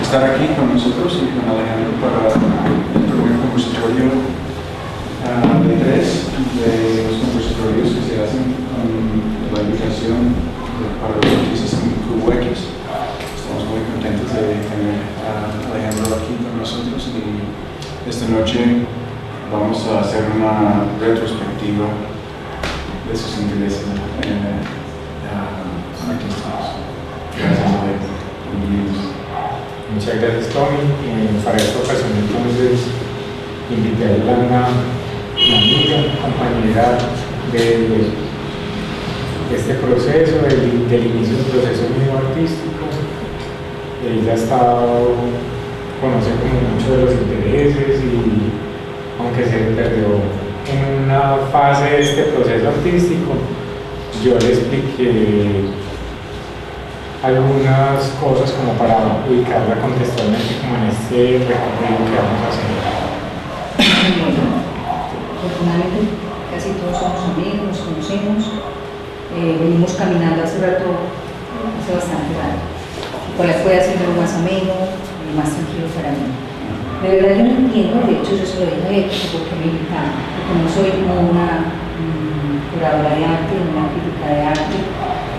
estar aquí con nosotros y con Alejandro para el primer conversatorio de 3 de los conversatorios que se hacen con la invitación para los artistas en QX. Estamos muy contentos de tener a Alejandro aquí con nosotros y esta noche vamos a hacer una retrospectiva de sus intereses artísticos. Gracias, Alejandro. Muchas gracias, Tommy. Para esta ocasión, entonces, invité a una amiga, compañera de este proceso, del inicio del proceso mío artístico. Ella ha estado, conoce como mucho de los intereses y, aunque se perdió en una fase de este proceso artístico, yo le expliqué algunas cosas como para ubicarla contextualmente como en este recorrido que vamos a hacer. Bueno, afortunadamente casi todos somos amigos, nos conocemos, venimos caminando hace rato, hace bastante rato, cual puede hacerlo más ameno y más tranquilo para mí. De verdad yo no entiendo, de hecho yo se lo dije a él, porque me invitaron, porque no soy como una curadora de arte, una crítica de arte.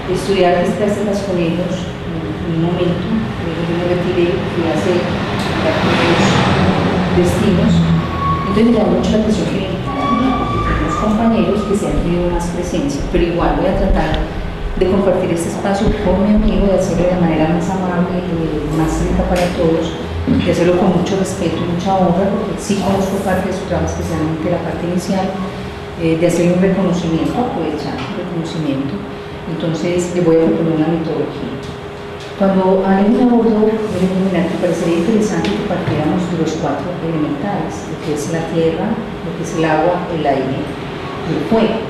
Estudié artes plásticas con ellos en un momento, luego yo me retiré, fui a hacer otros destinos, entonces me llamó mucho la atención que me invitaran, porque tenemos compañeros que se han tenido más presencia, pero igual voy a tratar de compartir este espacio con mi amigo, de hacerlo de manera más amable, más rica para todos, de hacerlo con mucho respeto y mucha honra, porque sí conozco parte de su trabajo, especialmente la parte inicial, de hacer un reconocimiento, aprovechar un reconocimiento. Entonces le voy a proponer una metodología. Cuando alguien me abordó, me dijo, mira, te parecería interesante que partiéramos de los 4 elementales, lo que es la tierra, lo que es el agua, el aire y el fuego.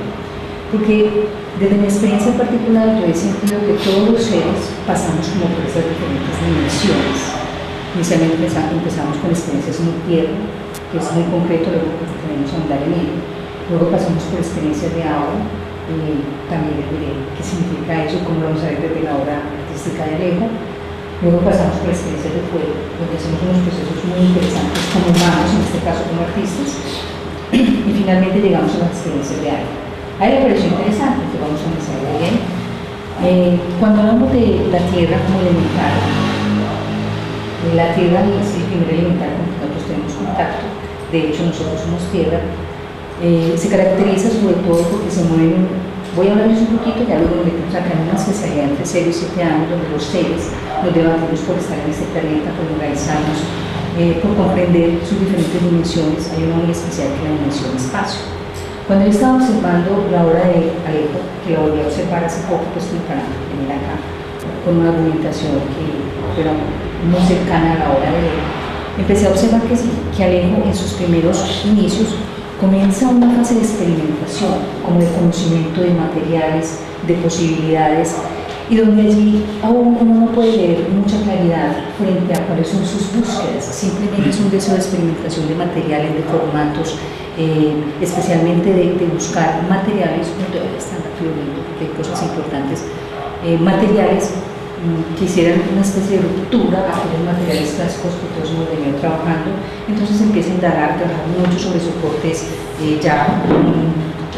Porque desde mi experiencia particular yo he sentido que todos los seres pasamos como por esas diferentes dimensiones. Inicialmente empezamos con experiencias muy tierra, que es muy concreto, luego tenemos a andar en ello. Luego pasamos por experiencias de agua, también les diré qué significa eso, cómo lo vamos a ver desde la obra artística de Alejo. Luego pasamos por experiencias de fuego, donde hacemos unos procesos muy interesantes como humanos, en este caso como artistas, y finalmente llegamos a las experiencias de aire. A él le pareció interesante, que vamos a empezar bien. Cuando hablamos de la tierra como elemental, la tierra es el primer elemental con que nosotros tenemos contacto, de hecho nosotros somos tierra. Se caracteriza sobre todo porque se mueven, voy a hablarles un poquito, ya luego nos metemos acá en una especialidad entre 0 y 7 años, donde los seres nos debatimos por estar en este planeta, por organizarnos, por comprender sus diferentes dimensiones. Hay una muy especial que es la dimensión espacio. Cuando yo estaba observando la obra de Alejo, que la volví a observar hace poco, pues para venir acá, con una argumentación que era muy cercana a la obra de él, empecé a observar que sí, que Alejo en sus primeros inicios comienza una fase de experimentación, como de conocimiento de materiales, de posibilidades, y donde allí aún uno no puede leer mucha claridad frente a cuáles son sus búsquedas. Simplemente es un deseo de experimentación de materiales, de formatos, especialmente de buscar materiales, donde están fluyendo, porque hay cosas importantes, materiales que hicieran una especie de ruptura a aquellos materiales clásicos que todos hemos venido trabajando. Entonces empieza a indagar, trabajar mucho sobre soportes ya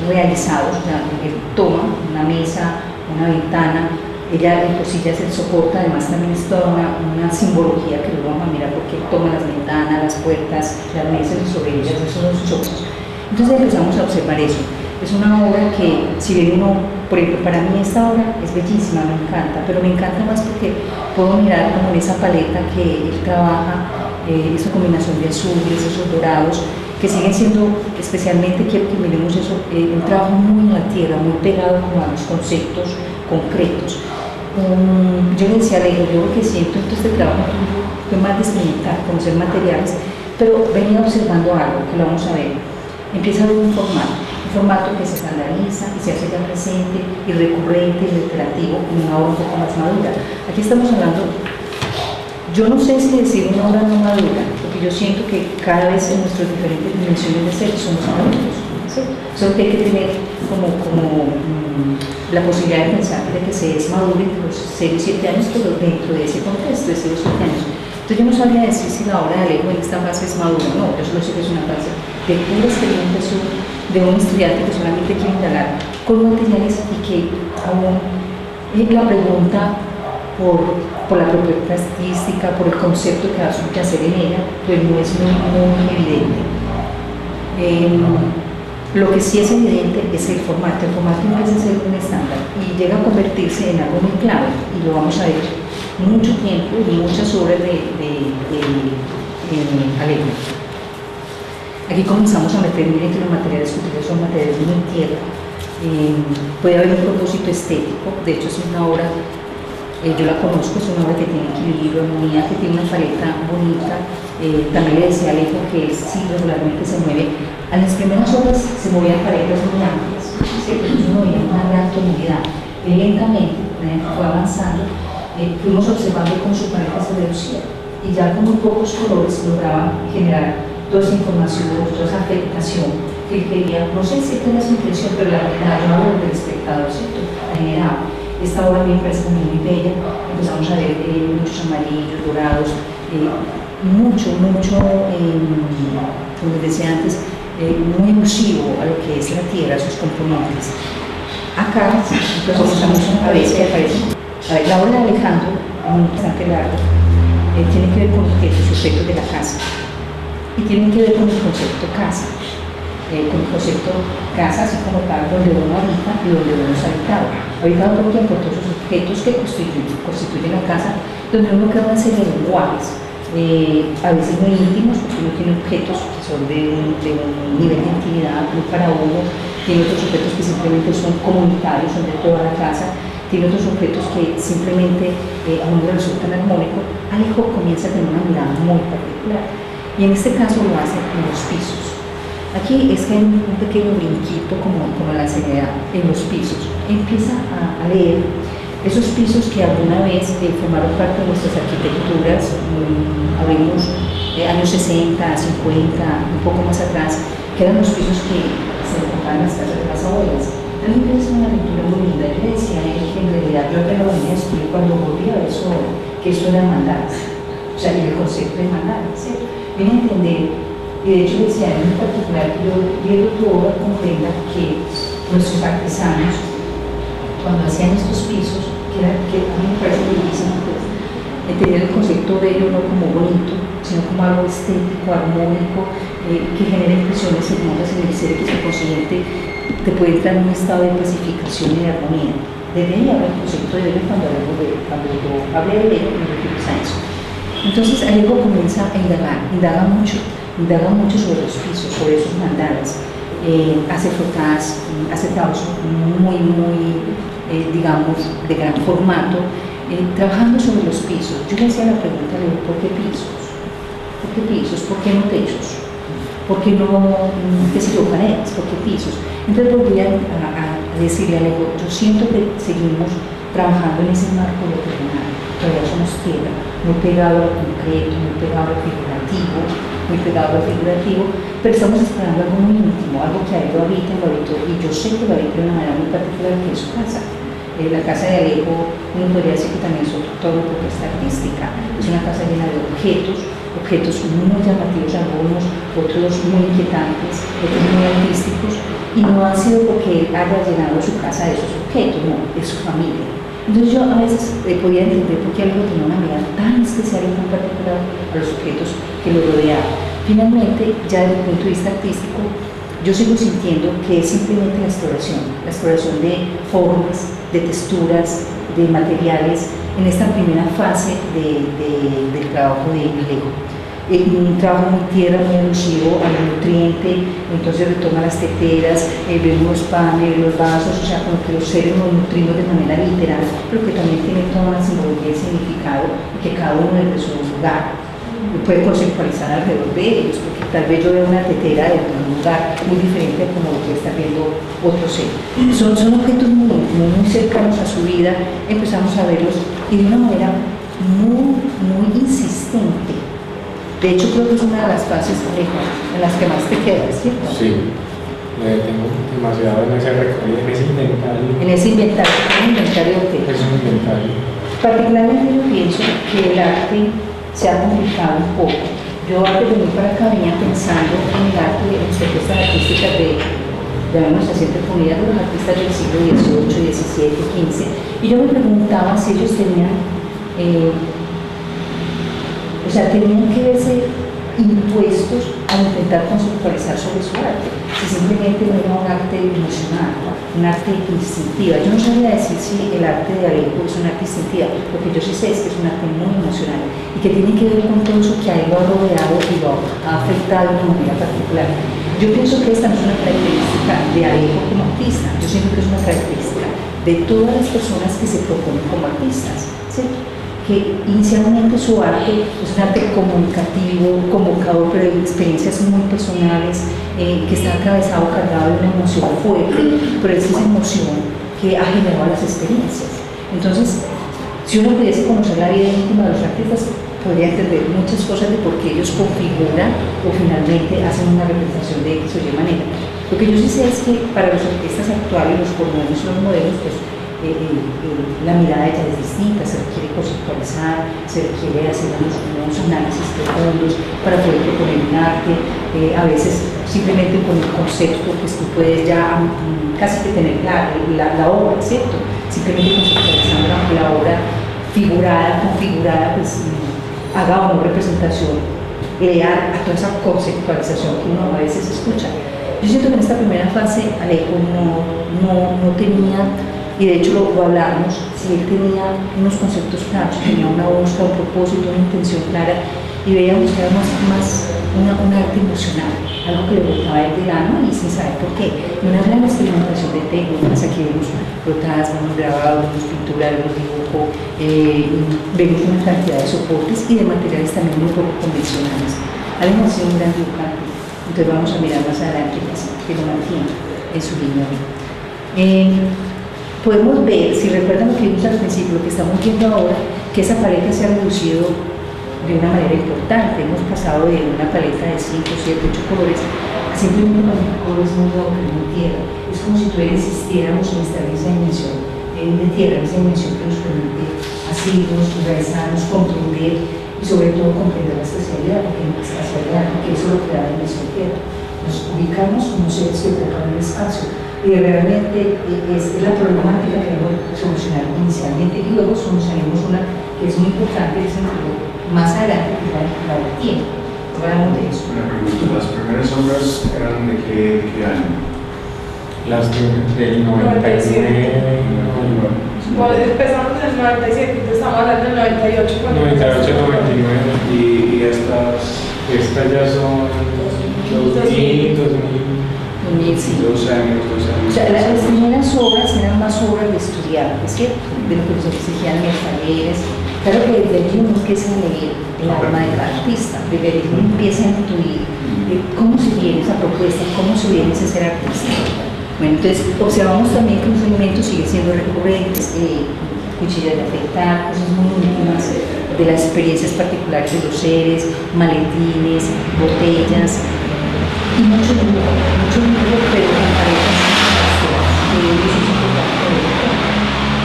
realizados. Él toma una mesa, una ventana, ella en cosillas el soporte, además también es toda una simbología que luego vamos a mirar, porque toma las ventanas, las puertas, las mesas y sobre ellas esos son sus ojos. Entonces empezamos a observar eso. Es una obra que, si bien uno, por ejemplo, para mí esta obra es bellísima, me encanta, pero me encanta más porque puedo mirar como en esa paleta que él trabaja, esa combinación de azules, esos dorados, que siguen siendo, especialmente quiero que miremos eso, un trabajo muy en la tierra, muy pegado como a los conceptos concretos. Yo le decía a Alejo, yo lo que siento en este trabajo fue más de experimentar, conocer materiales, pero venía observando algo que lo vamos a ver. Empieza a haber un formato que se estandariza y se hace ya presente y recurrente y reiterativo en una obra un poco más madura. Aquí estamos hablando, yo no sé si decir una obra no madura, porque yo siento que cada vez en nuestras diferentes dimensiones de ser somos maduros. ¿cierto? Solo que hay que tener la posibilidad de pensar de que se desmadure entre los 0 y 7 años, pero dentro de ese contexto de 0 y 7 años. Entonces yo no sabría decir si la obra de Alejo en esta fase es madura o no, yo solo sé que es una fase de pura experimentación de un estudiante que solamente quiere indagar con materiales y que aún la pregunta por la propuesta artística, por el concepto que va a subyacer en ella, pues no es muy evidente. Lo que sí es evidente es el formato empieza a ser un estándar y llega a convertirse en algo muy clave, y lo vamos a ver mucho tiempo y muchas obras de Alejo. Aquí comenzamos a meter, miren que los materiales que utilizan son materiales muy tierra. Puede haber un propósito estético, de hecho es una obra, yo la conozco, es una obra que tiene equilibrio, armonía, que tiene una paleta bonita. También le decía a Alejo que él sí regularmente se mueve. A las primeras obras se movían paletas muy amplias, entonces uno veía una gran tonalidad. Lentamente, fue avanzando, fuimos observando cómo su paleta se reducía y ya con muy pocos colores lograba generar toda esa información, toda esa afectación que él quería. No sé si tenía su intención, pero la verdad, yo hablo del espectador, ¿cierto? Generaba. Esta obra a mí me parece también muy bella. Empezamos a ver muchos amarillos, dorados, mucho, como les decía antes, muy elusivo a lo que es la tierra, sus componentes. Acá comenzamos a ver que aparece. La obra de Alejandro, bastante larga, tiene que ver con los sujetos de la casa y tiene que ver con el concepto casa. Con el concepto casa, así como tal, donde uno habita y donde uno es habitado. Habitado todo el tiempo, todos los objetos que constituyen la casa, donde uno crea una serie de lenguajes, a veces muy íntimos, porque uno tiene objetos que son de un nivel de intimidad muy para uno, tiene otros objetos que simplemente son comunitarios, son de toda la casa, tiene otros objetos que simplemente a uno le resultan armónicos. Alejo comienza a tener una mirada muy particular, y en este caso lo hace en los pisos. Aquí es que hay un pequeño brinquito como la seriedad en los pisos. Empieza a leer esos pisos que alguna vez formaron parte de nuestras arquitecturas, hablemos años 60, 50, un poco más atrás, que eran los pisos que se encontraban en las casas de las abuelas. A mí me parece una lectura muy linda. Yo le decía a él que en realidad yo apenas lo venía a descubrir cuando volví a ver eso, que eso era mandalas, o sea, y el concepto de mandalas, ¿cierto? Vine a entender. Y de hecho decía en particular que yo viendo tu obra comprenda que nuestros artesanos, cuando hacían estos pisos, que a mí me parece bellísimo, pues, entender el concepto de ello no como bonito, sino como algo estético, armónico, que genera impresiones hermosas en el ser, que su consciente te puede entrar en un estado de pacificación y de armonía. Desde ahí habla el concepto de ello cuando yo hablé de ello, me refiero a eso. Entonces Alejo comienza a indaga mucho sobre los pisos, sobre esos mandalas, hace frotadas, hace trabajos muy, digamos, de gran formato, trabajando sobre los pisos. Yo le hacía la pregunta de ¿por qué pisos? ¿Por qué pisos? ¿Por qué no techos? ¿Por qué no, qué sé yo, paredes? ¿Por qué pisos? Entonces volví a decirle a Alejo, yo siento que seguimos trabajando en ese marco de terrenal, todavía somos tierra, muy pegado al concreto, muy pegado al figurativo, pero estamos esperando algo muy íntimo, algo que a él lo habita, y yo sé que lo habita de una manera muy particular, que es su casa. La casa de Alejo, uno podría decir que también es toda una propuesta artística, es una casa llena de objetos muy llamativos algunos, otros muy inquietantes, otros muy artísticos, y no ha sido porque él haya llenado su casa de esos objetos, no, es su familia. Entonces yo a veces podía entender por qué Alejo tenía una mirada tan especial y tan particular a los objetos que lo rodeaban. Finalmente, ya desde el punto de vista artístico, yo sigo sintiendo que es simplemente la exploración de formas, de texturas, de materiales, en esta primera fase del trabajo de Alejo. Un trabajo muy tierra, muy alusivo al nutriente, entonces retoma las teteras, vemos los panes, los vasos, o sea, como que los seres nos nutrimos de manera literal, pero que también tiene toda una simbología y significado, y que cada uno desde su lugar puede conceptualizar alrededor de ellos, porque tal vez yo veo una tetera de un lugar muy diferente a como lo que está viendo otro ser. Son objetos muy cercanos a su vida, empezamos a verlos y de una manera muy insistente. De hecho, creo que es una de las fases en las que más te quedas, ¿cierto? Sí. tengo demasiado en ese recorrido, en ese inventario. En ese inventario, ¿un inventario de qué? Es un inventario. Particularmente yo pienso que el arte se ha complicado un poco. Yo antes de venir para acá venía pensando en el arte, en las propuestas artísticas de llamémoslas así entre comillas, de los artistas del siglo XVIII, XVII, XV, y yo me preguntaba si ellos tenían, tenían que verse impuestos a intentar conceptualizar sobre su arte, si simplemente no era un arte emocional, un arte instintiva. Yo no sabría decir si el arte de Alejo es un arte instintiva, lo que yo sí sé es que es un arte muy emocional y que tiene que ver con todo eso que a él lo ha rodeado y lo ha afectado de una manera particular. Yo pienso que esta no es una característica de Alejo como artista, yo siento que es una característica de todas las personas que se proponen como artistas, ¿sí? Que inicialmente su arte es un arte comunicativo, convocador, pero de experiencias muy personales, que está atravesado, cargado de una emoción fuerte, pero es esa emoción que ha generado las experiencias. Entonces, si uno pudiese conocer la vida íntima de los artistas, podría entender muchas cosas de por qué ellos configuran o finalmente hacen una representación de X o Y manera. Lo que yo sí sé es que para los artistas actuales, los colombianos y los modelos, pues la mirada de ella es distinta, se requiere conceptualizar, se requiere hacer unos análisis profundos para poder proponer un arte, a veces simplemente con el concepto, pues tú puedes ya casi que tener la obra, ¿cierto? Simplemente conceptualizando la obra figurada, configurada, pues haga o no representación, lear a toda esa conceptualización que uno a veces escucha. Yo siento que en esta primera fase Alejo no tenía, y de hecho lo hablamos, si él tenía unos conceptos claros, tenía una búsqueda, un propósito, una intención clara, y veíamos que era más un arte emocional, algo que le brotaba del alma y sin saber por qué. Y una gran experimentación de técnicas, aquí vemos brotadas, vemos grabados, vemos pintura, vemos dibujo, vemos una cantidad de soportes y de materiales también muy poco convencionales. Alejo ha sido un gran dibujante, entonces vamos a mirar más adelante que lo mantiene en su línea. Podemos ver, si recuerdan lo que vimos al principio, lo que estamos viendo ahora, que esa paleta se ha reducido de una manera importante. Hemos pasado de una paleta de 5, 7, 8 colores a simplemente con colores muy dobres, muy tierra. Es como si todavía existiéramos en esa dimensión de tierra, esa dimensión que nos permite asirnos, realizarnos, comprender y sobre todo comprender la espacialidad, porque eso es lo que da la dimensión tierra. Nos ubicamos como seres que ocupan el espacio. Y realmente es la problemática que debemos solucionar inicialmente y luego solucionaremos una que es muy importante, es más adelante que la del tiempo. Hablamos de eso. Una pregunta, ¿las primeras obras eran de qué año? Las del 99. Bueno, empezamos en el 97, entonces estamos hablando del 98. 98, 99. Y estas ya son 2000, 2000, 2 años. O sea, las primeras obras eran más obras de estudiantes, ¿cierto? De lo que nos exigían en los talleres. Claro que desde allí uno empieza a leer el alma de cada artista, desde allí uno empieza a intuir cómo se viene esa propuesta, cómo se viene ese ser artista. Bueno, entonces observamos también que los elementos siguen siendo recurrentes, cuchillas de afeitar, cosas muy íntimas de las experiencias particulares de los seres, maletines, botellas, y mucho dibujo, pero con paletas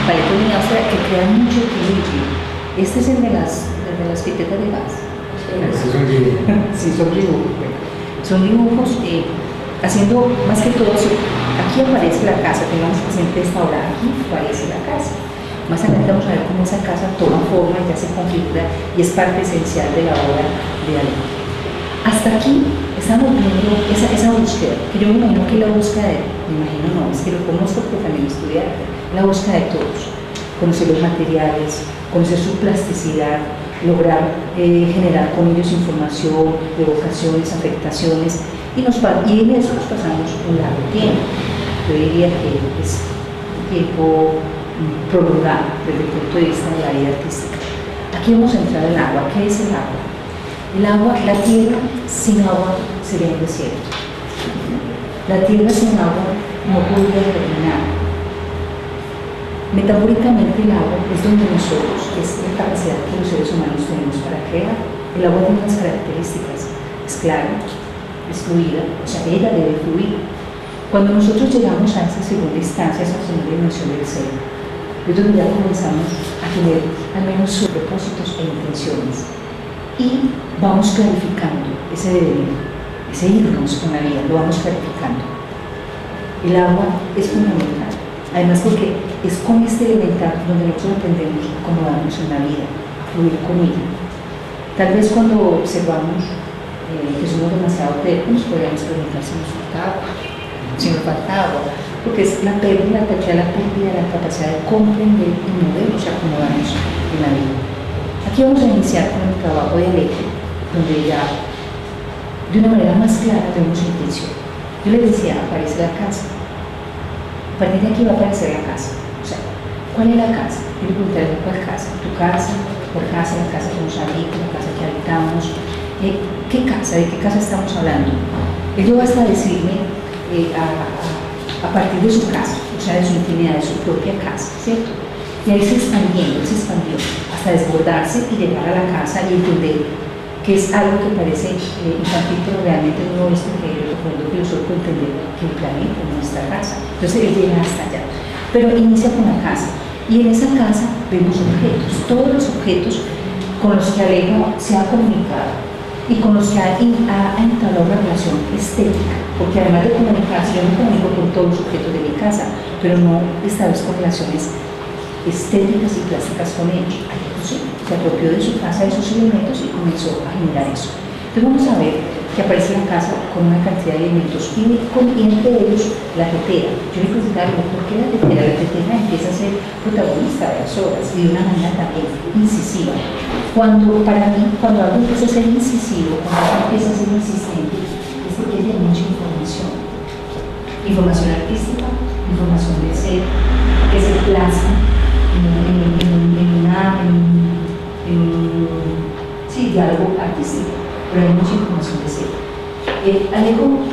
paletas de Austria que crean mucho equilibrio. Este es el de las pipetas de gas. Este es un dibujo. Sí, son dibujos. Son dibujos haciendo más que todo, aquí aparece la casa, tengamos presente esta obra, aquí aparece la casa. Más adelante vamos a ver cómo esa casa toma forma, ya se configura y es parte esencial de la obra de Alejo. Hasta aquí estamos viendo esa búsqueda, que yo me imagino que la búsqueda es que lo conozco porque también estudié la búsqueda de todos, conocer los materiales, conocer su plasticidad, lograr generar con ellos información, evocaciones, afectaciones, y en eso nos pasamos un largo tiempo. Yo diría que es un tiempo prolongado desde el punto de vista de la vida artística. Aquí vamos a entrar al agua. ¿Qué es el agua? El agua, la tierra sin agua sería un desierto. La tierra sin agua no podría germinar. Metafóricamente el agua es donde nosotros, es la capacidad que los seres humanos tenemos para crear. El agua tiene unas características, es clara, es fluida, o sea, ella debe fluir. Cuando nosotros llegamos a esa segunda instancia, a esa segunda dimensión del ser, es donde ya comenzamos a tener al menos sus propósitos e intenciones. Y vamos clarificando ese devenir, ese irnos con la vida, lo vamos clarificando. El agua es fundamental, además porque es con este elemental donde nosotros aprendemos a acomodarnos en la vida, a fluir con ella. Tal vez cuando observamos que somos demasiado tercos, podríamos preguntar si nos falta agua, porque es la pérdida, la pérdida de la capacidad de comprender y movernos y acomodarnos en la vida. Aquí vamos a iniciar con el trabajo de Alejo, donde ya de una manera más clara vemos intención. Yo les decía, aparece la casa. A partir de aquí va a aparecer la casa. O sea, ¿cuál es la casa? Yo le preguntaré cuál casa. ¿Tu casa? ¿Por casa? ¿La casa que nos habita? ¿La casa que habitamos? ¿Qué casa? ¿De qué casa estamos hablando? Él va hasta decirme a partir de su casa, o sea, de su intimidad, de su propia casa, ¿cierto? Y ahí se expandiendo, él se expandió hasta desbordarse y llegar a la casa y entender que es algo que parece infantil, pero realmente no es porque el profundo filosófico entender que el planeta es nuestra casa. Entonces él llega hasta allá. Pero inicia con la casa. Y en esa casa vemos objetos, todos los objetos con los que Alejo se ha comunicado y con los que ha entablado una relación estética, porque además de comunicarse, yo me comunico con todos los objetos de mi casa, pero no establezco relaciones estéticas y plásticas con ellos. Sí, se apropió de su casa, de sus elementos y comenzó a generar eso. Entonces vamos a ver que aparece la casa con una cantidad de elementos y entre ellos la tetera. Yo le preguntaba, ¿por qué la tetera? La tetera empieza a ser protagonista de las obras y de una manera también incisiva. Para mí, cuando algo empieza a ser incisivo, cuando algo empieza a ser insistente, es porque tiene mucha información. Información artística, información de ser, que se plasma en un diálogo artístico, pero hay mucha información de ser. Alejo,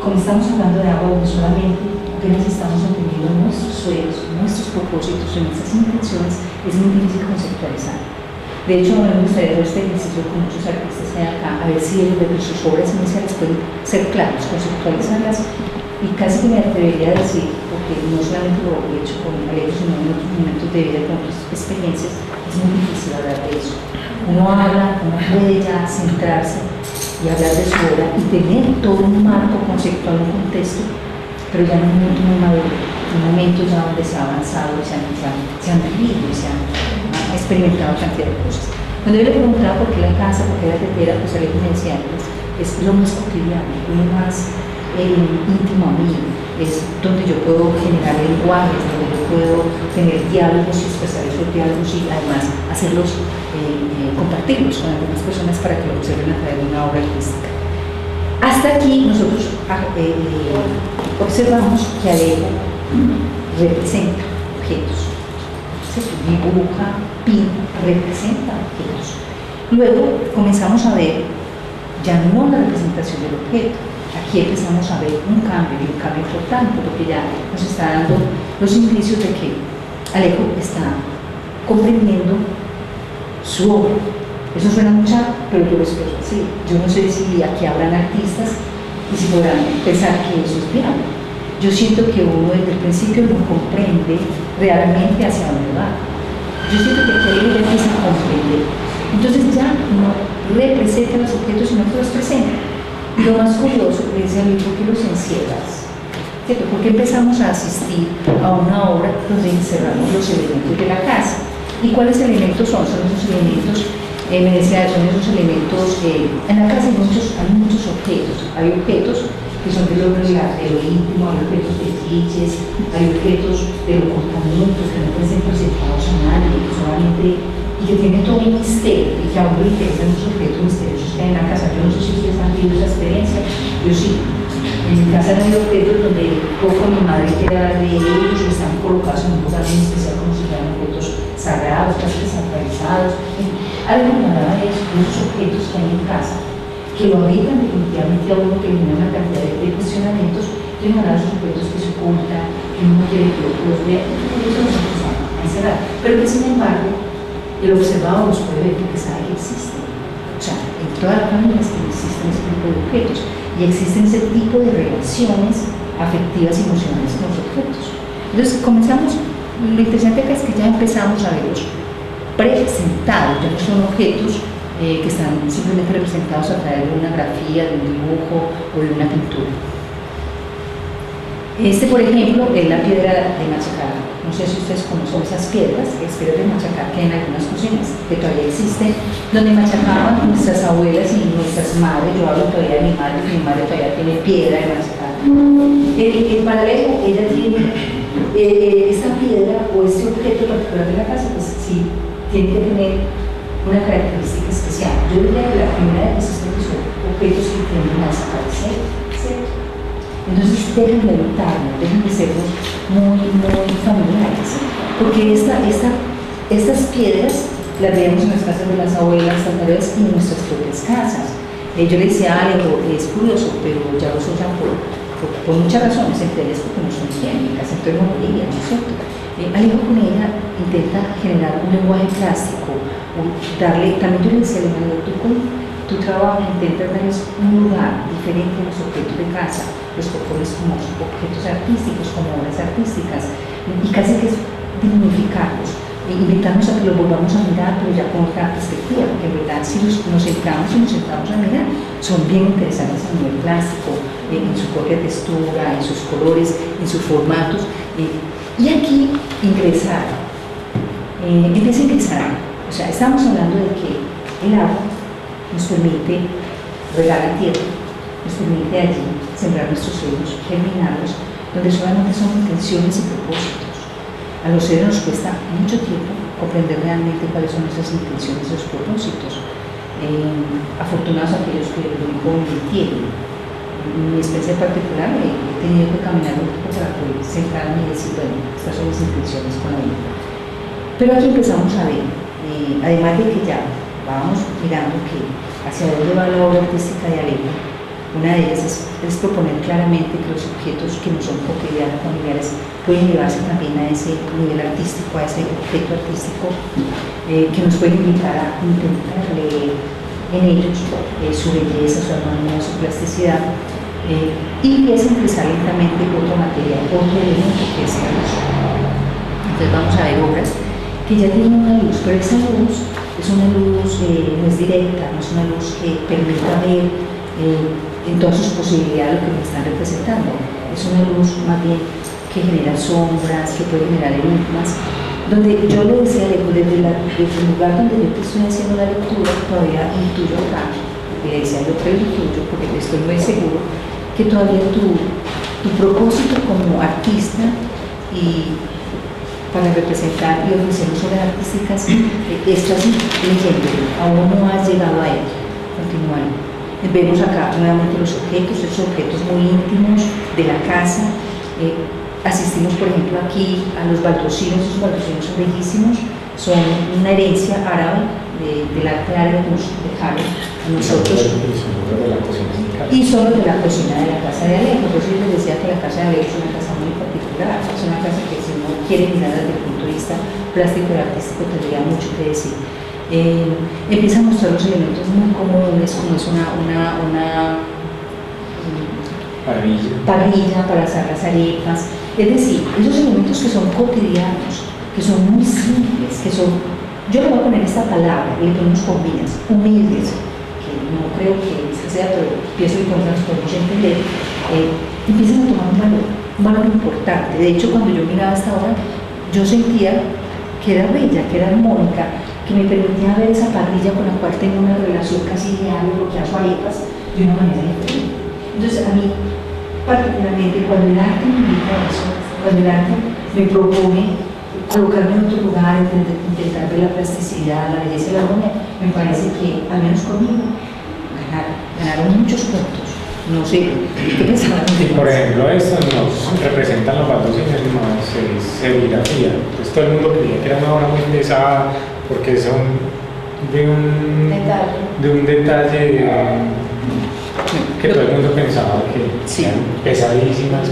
como estamos hablando de agua, no solamente apenas estamos entendiendo nuestros sueños, nuestros propósitos, nuestras intenciones, es muy difícil conceptualizar. De hecho, me gustaría hacer este ejercicio con muchos artistas que hay acá, a ver si ellos de sus obras iniciales pueden ser claros, conceptualizarlas, y casi que me atrevería a decir, porque no solamente lo he hecho con Alejo, sino en otros momentos de vida, con otras experiencias, es muy difícil hablar de eso. Uno puede ya centrarse y hablar de su obra y tener todo un marco conceptual, un contexto, pero ya en un momento muy maduro, en un momento ya donde se ha avanzado, se han vivido, se han experimentado cantidad de cosas. Cuando yo le preguntaba por qué la casa, por qué la tetera, pues Alejo me decía, es lo más cotidiano, lo más íntimo a mí, es donde yo puedo generar lenguajes, donde yo puedo tener diálogos y expresar esos diálogos y además hacerlos, compartirlos con algunas personas para que lo observen a través de una obra artística. Hasta aquí nosotros observamos que Alejo representa objetos, dibuja, pinta, representa objetos. Luego comenzamos a ver ya no la representación del objeto. Aquí empezamos a ver un cambio, y un cambio importante, porque ya nos está dando los indicios de que Alejo está comprendiendo su obra. Eso suena mucho, pero yo lo expreso así. Yo no sé si aquí habrán artistas y si podrán pensar que eso es viable. Yo siento que uno desde el principio no comprende realmente hacia dónde va. Yo siento que aquí Alejo ya empieza a comprender. Entonces ya no representa los objetos, sino que los presenta. Y lo más curioso es el ¿por qué los encierras? ¿Cierto? ¿Por qué empezamos a asistir a una obra donde encerramos los elementos de la casa? ¿Y cuáles elementos son? Son esos elementos, me decía, son esos elementos, en la casa hay muchos objetos. Hay objetos que son de lo íntimo, hay objetos de fetiches, hay objetos de los comportamientos que no pueden ser presentados a nadie, que solamente y que tiene todo un misterio y que a uno le interesan los objetos misteriosos que hay en la casa. Yo no sé si ustedes han vivido esa experiencia, yo sí. En mi casa no hay objetos donde poco mi madre quiera hablar de ellos, están colocados en un lugar muy especial como si fueran objetos sagrados, casi desacralizados. Algo me hablaba de esos objetos que hay en casa, que lo habitan definitivamente a uno, que genera una cantidad de cuestionamientos, que me hablaba de esos objetos que se ocultan, que uno quiere que los vea, y eso no se empieza a encerrar. Pero que sin embargo, el observador los puede ver porque sabe que existen. O sea, en todas las familias existen ese tipo de objetos y existen ese tipo de relaciones afectivas y emocionales con los objetos. Entonces comenzamos, lo interesante acá es que ya empezamos a verlos presentados, ya no son objetos que están simplemente representados a través de una grafía, de un dibujo o de una pintura. Este, por ejemplo, es la piedra de machacar. No sé si ustedes conocen esas piedras de machacar que hay en algunas cocinas, que todavía existen, donde machacaban nuestras abuelas y nuestras madres. Yo hablo todavía de mi madre todavía tiene piedra de machacar. En paralelo, ella tiene esta piedra o este objeto particular de la casa, pues sí, tiene que tener una característica especial. Yo diría que la primera de esas son objetos que tienden a desaparecer, ¿cierto? Entonces dejan de evitarnos, dejan de sernos muy familiares, porque estas piedras las veíamos en las casas de las abuelas, tal vez, y en nuestras propias casas. Yo le decía a Alejo, es curioso, pero ya los usan por muchas razones, entre ellas porque no son bien, en casa entonces no moría, ¿no es cierto? Alejo con ella intenta generar un lenguaje plástico, también yo le decía a Alejo, tú con tu trabajo intentas darles un lugar diferente a los objetos de casa, los propones como objetos artísticos, como obras artísticas, y casi que es dignificarlos, invitarnos a que los volvamos a mirar, pero ya con otra perspectiva, porque en verdad si nos sentamos a mirar, son bien interesantes a nivel plástico, en su propia textura, en sus colores, en sus formatos, y aquí empieza a ingresar, o sea, estamos hablando de que el agua nos permite regar la tierra, nos permite allí sembrar nuestros sueños, germinarlos, donde solamente son intenciones y propósitos. A los seres nos cuesta mucho tiempo comprender realmente cuáles son esas intenciones y esos propósitos. Afortunados aquellos que lo invirtieron. En mi experiencia particular he tenido que caminar un poco para poder sentarme y decir, bueno, estas son mis intenciones con la vida. Pero aquí empezamos a ver, además de que ya vamos mirando que hacia dónde va la obra artística de Alejo, una de ellas es proponer claramente que los objetos que no son cotidianos, familiares, pueden llevarse también a ese nivel artístico, a ese objeto artístico, que nos pueden invitar a intentar leer en ellos su belleza, su armonía, su plasticidad, y empieza a empezar lentamente otro material, otro elemento que es la luz. Entonces vamos a ver obras que ya tienen una luz, pero esa luz es una luz, no es directa, no es una luz que permita ver en todas sus posibilidades lo que me están representando. Es una luz más bien que genera sombras, que puede generar enigmas, donde yo le decía a Alejo, desde el lugar donde yo te estoy haciendo la lectura, todavía intuyo acá, le decía yo creo intuyo, porque estoy muy seguro, que todavía tu propósito como artista y para representar y ofrecer obras artísticas, estás leyendo, aún no has llegado a ello, continúa ahí. Vemos acá nuevamente los objetos, esos objetos muy íntimos de la casa. Asistimos, por ejemplo, aquí a los baldocinos. Esos baldocinos son bellísimos, son una herencia árabe del arte árabe que nos dejaron a nosotros. Y son los de la cocina de la casa de Alejo. Por eso yo les decía que la casa de Alejo es una casa muy particular, es una casa que si uno quiere mirar desde el punto de vista plástico y artístico tendría mucho que decir. Empieza a mostrar los elementos muy comunes, como es una parrilla para asar las arepas. Es decir, esos elementos que son cotidianos, que son muy simples, que son, yo le voy a poner esta palabra, le ponemos comillas, humildes, que no creo que sea, pero pienso que con las podemos entender, empiezan a tomar un valor importante. De hecho, cuando yo miraba esta obra, yo sentía que era bella, que era armónica, que me permitía ver esa parrilla con la cual tengo una relación casi diaria, porque hago arepas de una manera diferente. Entonces, a mí, particularmente, cuando el arte me invita a eso, cuando el arte me propone colocarme en otro lugar, intentar ver la plasticidad, la belleza y la armonía, me parece que, al menos conmigo, ganaron muchos puntos. No sé, ¿qué pensaban? Por ejemplo, estos nos representan los baldocinos más serigrafía. Pues todo el mundo creía que era una obra muy pesada porque son de un detalle que todo el mundo pensaba que sí, eran pesadísimas.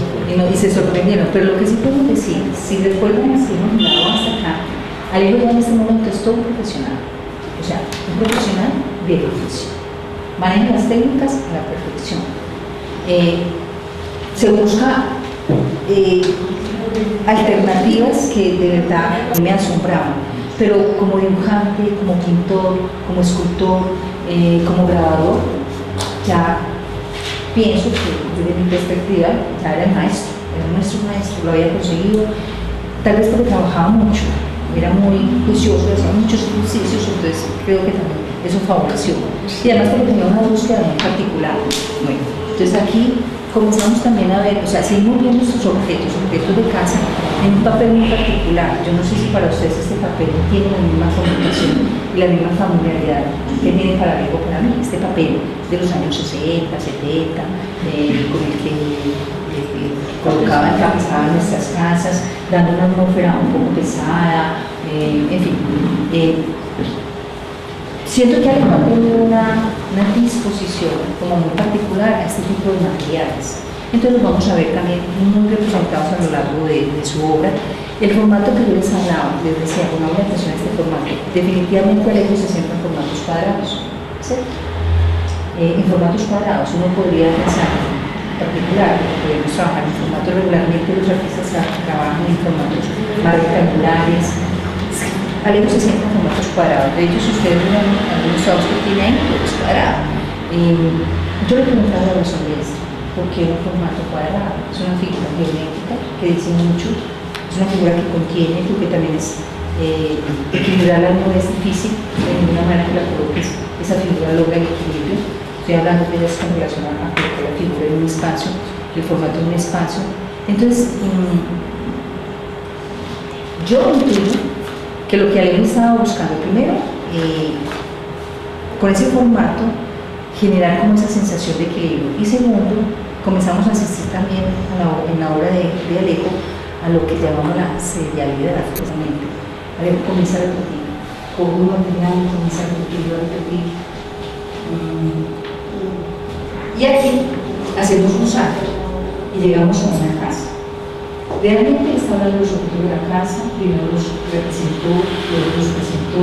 Y se sorprendieron, pero lo que sí podemos decir, si recuerdan, si hemos mirado hasta acá, Alejo ya en este momento es todo un profesional, o sea, un profesional beneficio. Manejan las técnicas a la perfección. Se busca alternativas que de verdad me asombraban, pero como dibujante, como pintor, como escultor, como grabador, ya pienso que desde mi perspectiva ya era maestro, era nuestro maestro, lo había conseguido, tal vez porque trabajaba mucho, era muy juicioso, hacía muchos ejercicios, entonces creo que también eso favoreció. Y además porque tenía una búsqueda muy particular. Bueno, entonces aquí comenzamos también a ver, o sea, seguimos viendo nuestros objetos de casa, en un papel muy particular. Yo no sé si para ustedes este papel tiene la misma connotación y la misma familiaridad que tiene para mí o para mí. Este papel de los años 60, 70, con el que colocaban, tapizaban nuestras casas, dando una atmósfera un poco pesada, en fin. Siento que Alemán tiene una disposición como muy particular a este tipo de materiales. Entonces los vamos a ver también muy representados a lo largo de su obra. El formato que yo les hablaba, les decía, una orientación a este formato, definitivamente Alejo se centra en formatos cuadrados, ¿cierto? En formatos cuadrados uno podría pensar en particular, podemos trabajar en formatos regularmente, los artistas trabajan en formatos más rectangulares. Alejo se centra en formatos cuadrados. De hecho, si ustedes miran algunos trabajos que tiene ahí, es cuadrado. Yo le preguntaba a la razón de esto, ¿por qué un formato cuadrado? Es una figura geométrica que dice mucho, es una figura que contiene, porque también es equilibrarla no es difícil, de ninguna manera que la coloques, esa figura logra el equilibrio. Estoy hablando de ellas con relación a colocar la figura en un espacio, el formato en un espacio. Entonces, yo intuyo que lo que Alejo estaba buscando, primero, con ese formato, generar como esa sensación de equilibrio, y segundo, comenzamos a asistir también en la obra de Alejo a lo que llamamos la serialidad, precisamente. Alejo comienza a repetir, con un material comienza a repetir, y aquí hacemos un salto y llegamos a una casa. Realmente está hablando de los objetos de la casa, primero los representó, luego los presentó,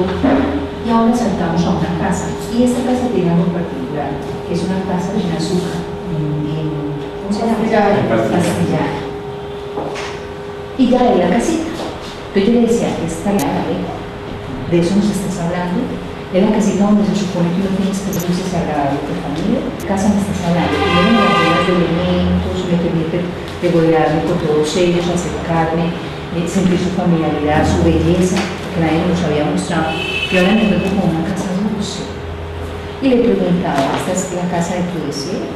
y ahora saltamos a una casa. Y esta casa tiene algo particular, que es una casa de azúcar, ¿cómo se llama? Pastillada. Y ya es la casita. Entonces yo le decía, esta llave, de eso nos estás hablando, es la casita donde se supone que uno tiene experiencias agradables de familia. Casa me estás hablando, primero me llenas de elementos, me permite regodearme con todos ellos, acercarme, sentir su familiaridad, su belleza, que nadie nos había mostrado. Y ahora me encuentro como una casa dulce. Y le preguntaba, ¿esta es la casa de tu deseo?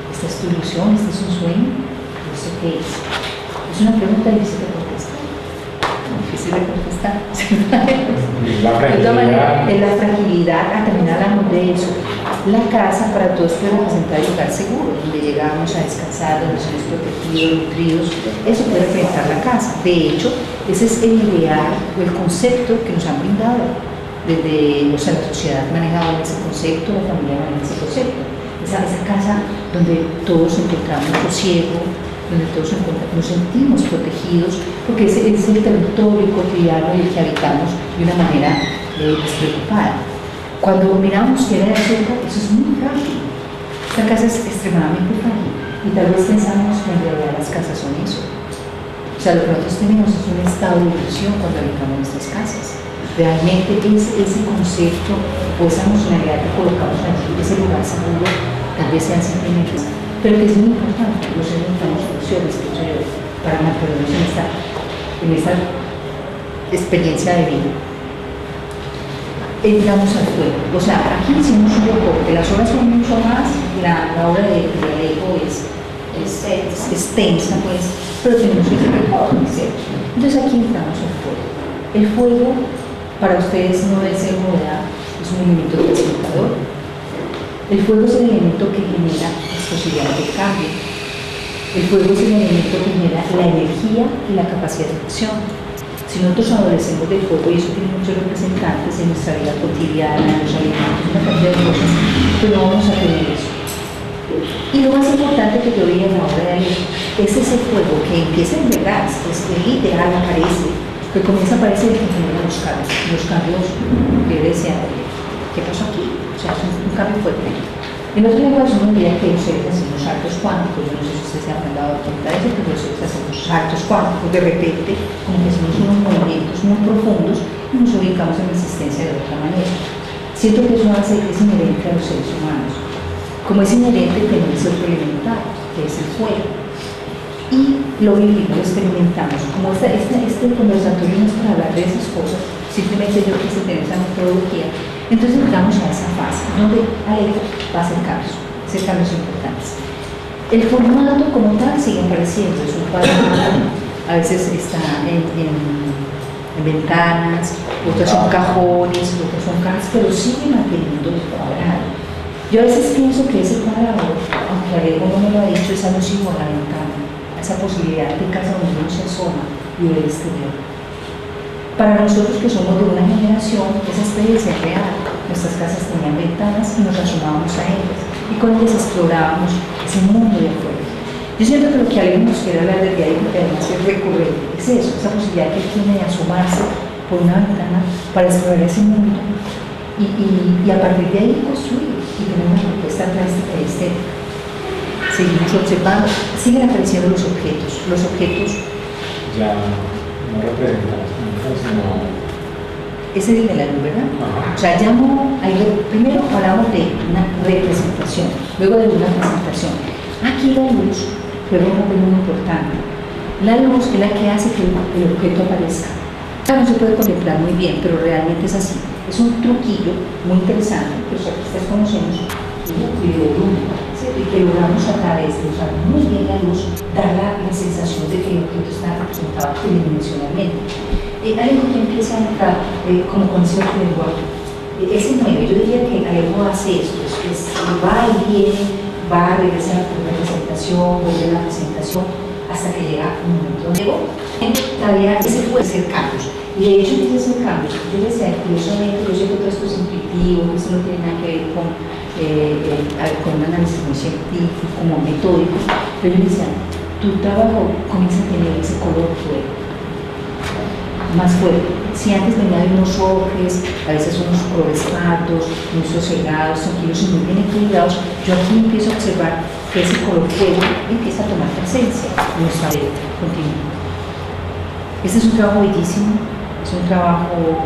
¿Esta es tu ilusión? ¿Este es un sueño? No sé qué es. Es una pregunta difícil de contestar. Difícil de contestar. De todas maneras, es la fragilidad, también hablamos de eso. La casa para todos puede representar el lugar seguro, donde llegamos a descansar, donde somos protegidos, nutridos. Eso puede representar la casa. De hecho, ese es el ideal o el concepto que nos han brindado desde la sociedad manejada ese concepto, la familia maneja ese concepto. Esa casa donde todos encontramos sosiego, donde todos nos sentimos protegidos, porque ese es el territorio cotidiano en el que habitamos de una manera despreocupada. Cuando miramos que era de azúcar, eso es muy frágil. Esta casa es extremadamente frágil y tal vez pensamos que en realidad las casas son eso. O sea, lo que nosotros tenemos es un estado de ilusión cuando habitamos nuestras casas. Realmente ese concepto o esa emocionalidad que colocamos allí, ese lugar seguro, tal vez sean sentimientos, pero que es muy importante. Los seres necesitamos soluciones, para mantenernos en esta experiencia de vida. Entramos al fuego. O sea, aquí hicimos un recorte. Las obras son mucho más, la obra de Alejo es extensa, pues, pero tenemos que recorte, ¿cierto? Entonces aquí entramos al fuego. El fuego, para ustedes no debe ser novedad, es un elemento transmutador. El fuego es el elemento que genera las posibilidades de cambio. El fuego es el elemento que genera la energía y la capacidad de acción. Si nosotros adolecemos del fuego, y eso tiene muchos representantes en nuestra vida cotidiana, en los alimentos, una cantidad de cosas, pues no vamos a tener eso. Y lo más importante que yo vi en la obra de Alejo es ese fuego que empieza en verdad, pues literal aparece, que comienza a aparecer y que genera los cambios que yo decía, ¿qué pasó aquí? O fuertemente. En otro lenguaje uno diría que los seres hacemos saltos cuánticos, yo no sé si ustedes se han dado cuenta de eso, pero los seres hacemos saltos cuánticos de repente, como que hacemos unos movimientos muy profundos y nos ubicamos en la existencia de otra manera. Siento que eso hace que es inherente a los seres humanos, como es inherente tener ese otro elemental, que es el fuego. Y lo vivimos, lo experimentamos. Como este conversatorio no es para hablar de esas cosas, simplemente yo quise tener esa metodología. Entonces llegamos a esa fase donde Alejo va a hacer cambios importantes. El formato como tal sigue apareciendo, es un cuadrado, a veces está en ventanas, otras son cajones, otras son cajas, pero sigue manteniendo el cuadrado. Yo a veces pienso que ese cuadrado, aunque Alejo no me lo ha dicho, es alusivo a la ventana, a esa posibilidad de casa donde uno se asoma y ve el exterior. Para nosotros que somos de una generación, esa experiencia es real. Nuestras casas tenían ventanas y nos asomábamos a ellas y con ellas explorábamos ese mundo de afuera. Yo siento que lo que alguien nos quiere hablar del día de hoy, porque además es recurrente, es eso, esa posibilidad que tiene de asomarse por una ventana para explorar ese mundo y a partir de ahí construir y tener una propuesta plástica y estética. Seguimos observando, siguen apareciendo los objetos ya no representados nunca, sino... Ese es el de la luz, ¿verdad? Ajá. O sea, primero hablamos de una representación, luego de una presentación. Aquí la luz juega un papel muy importante. La luz es la que hace que el objeto aparezca. No se puede contemplar muy bien, pero realmente es así. Es un truquillo muy interesante que los artistas conocemos y de luz, y que logramos a través de usar muy bien la luz, dar la sensación de que el objeto está representado tridimensionalmente. Alejo que empieza a entrar como concepto del lenguaje. Ese nuevo, yo diría que Alejo hace esto, va y viene, va a regresar por la presentación, vuelve a la presentación, hasta que llega un momento donde todavía ese puede ser cambios. Y de hecho empieza a hacer cambios, debe ser, curiosamente, yo sé que todo esto es intuitivo, que esto no tiene nada que ver con un análisis muy científico, como metódico, pero yo le decía, tu trabajo comienza a tener ese color fuego. Más fuerte. Si antes venían unos ocres, a veces unos colores pardos, muy sosegados, tranquilos y muy bien equilibrados, yo aquí empiezo a observar que ese color fuego empieza a tomar presencia en nuestra vida continua. Este es un trabajo bellísimo, es un trabajo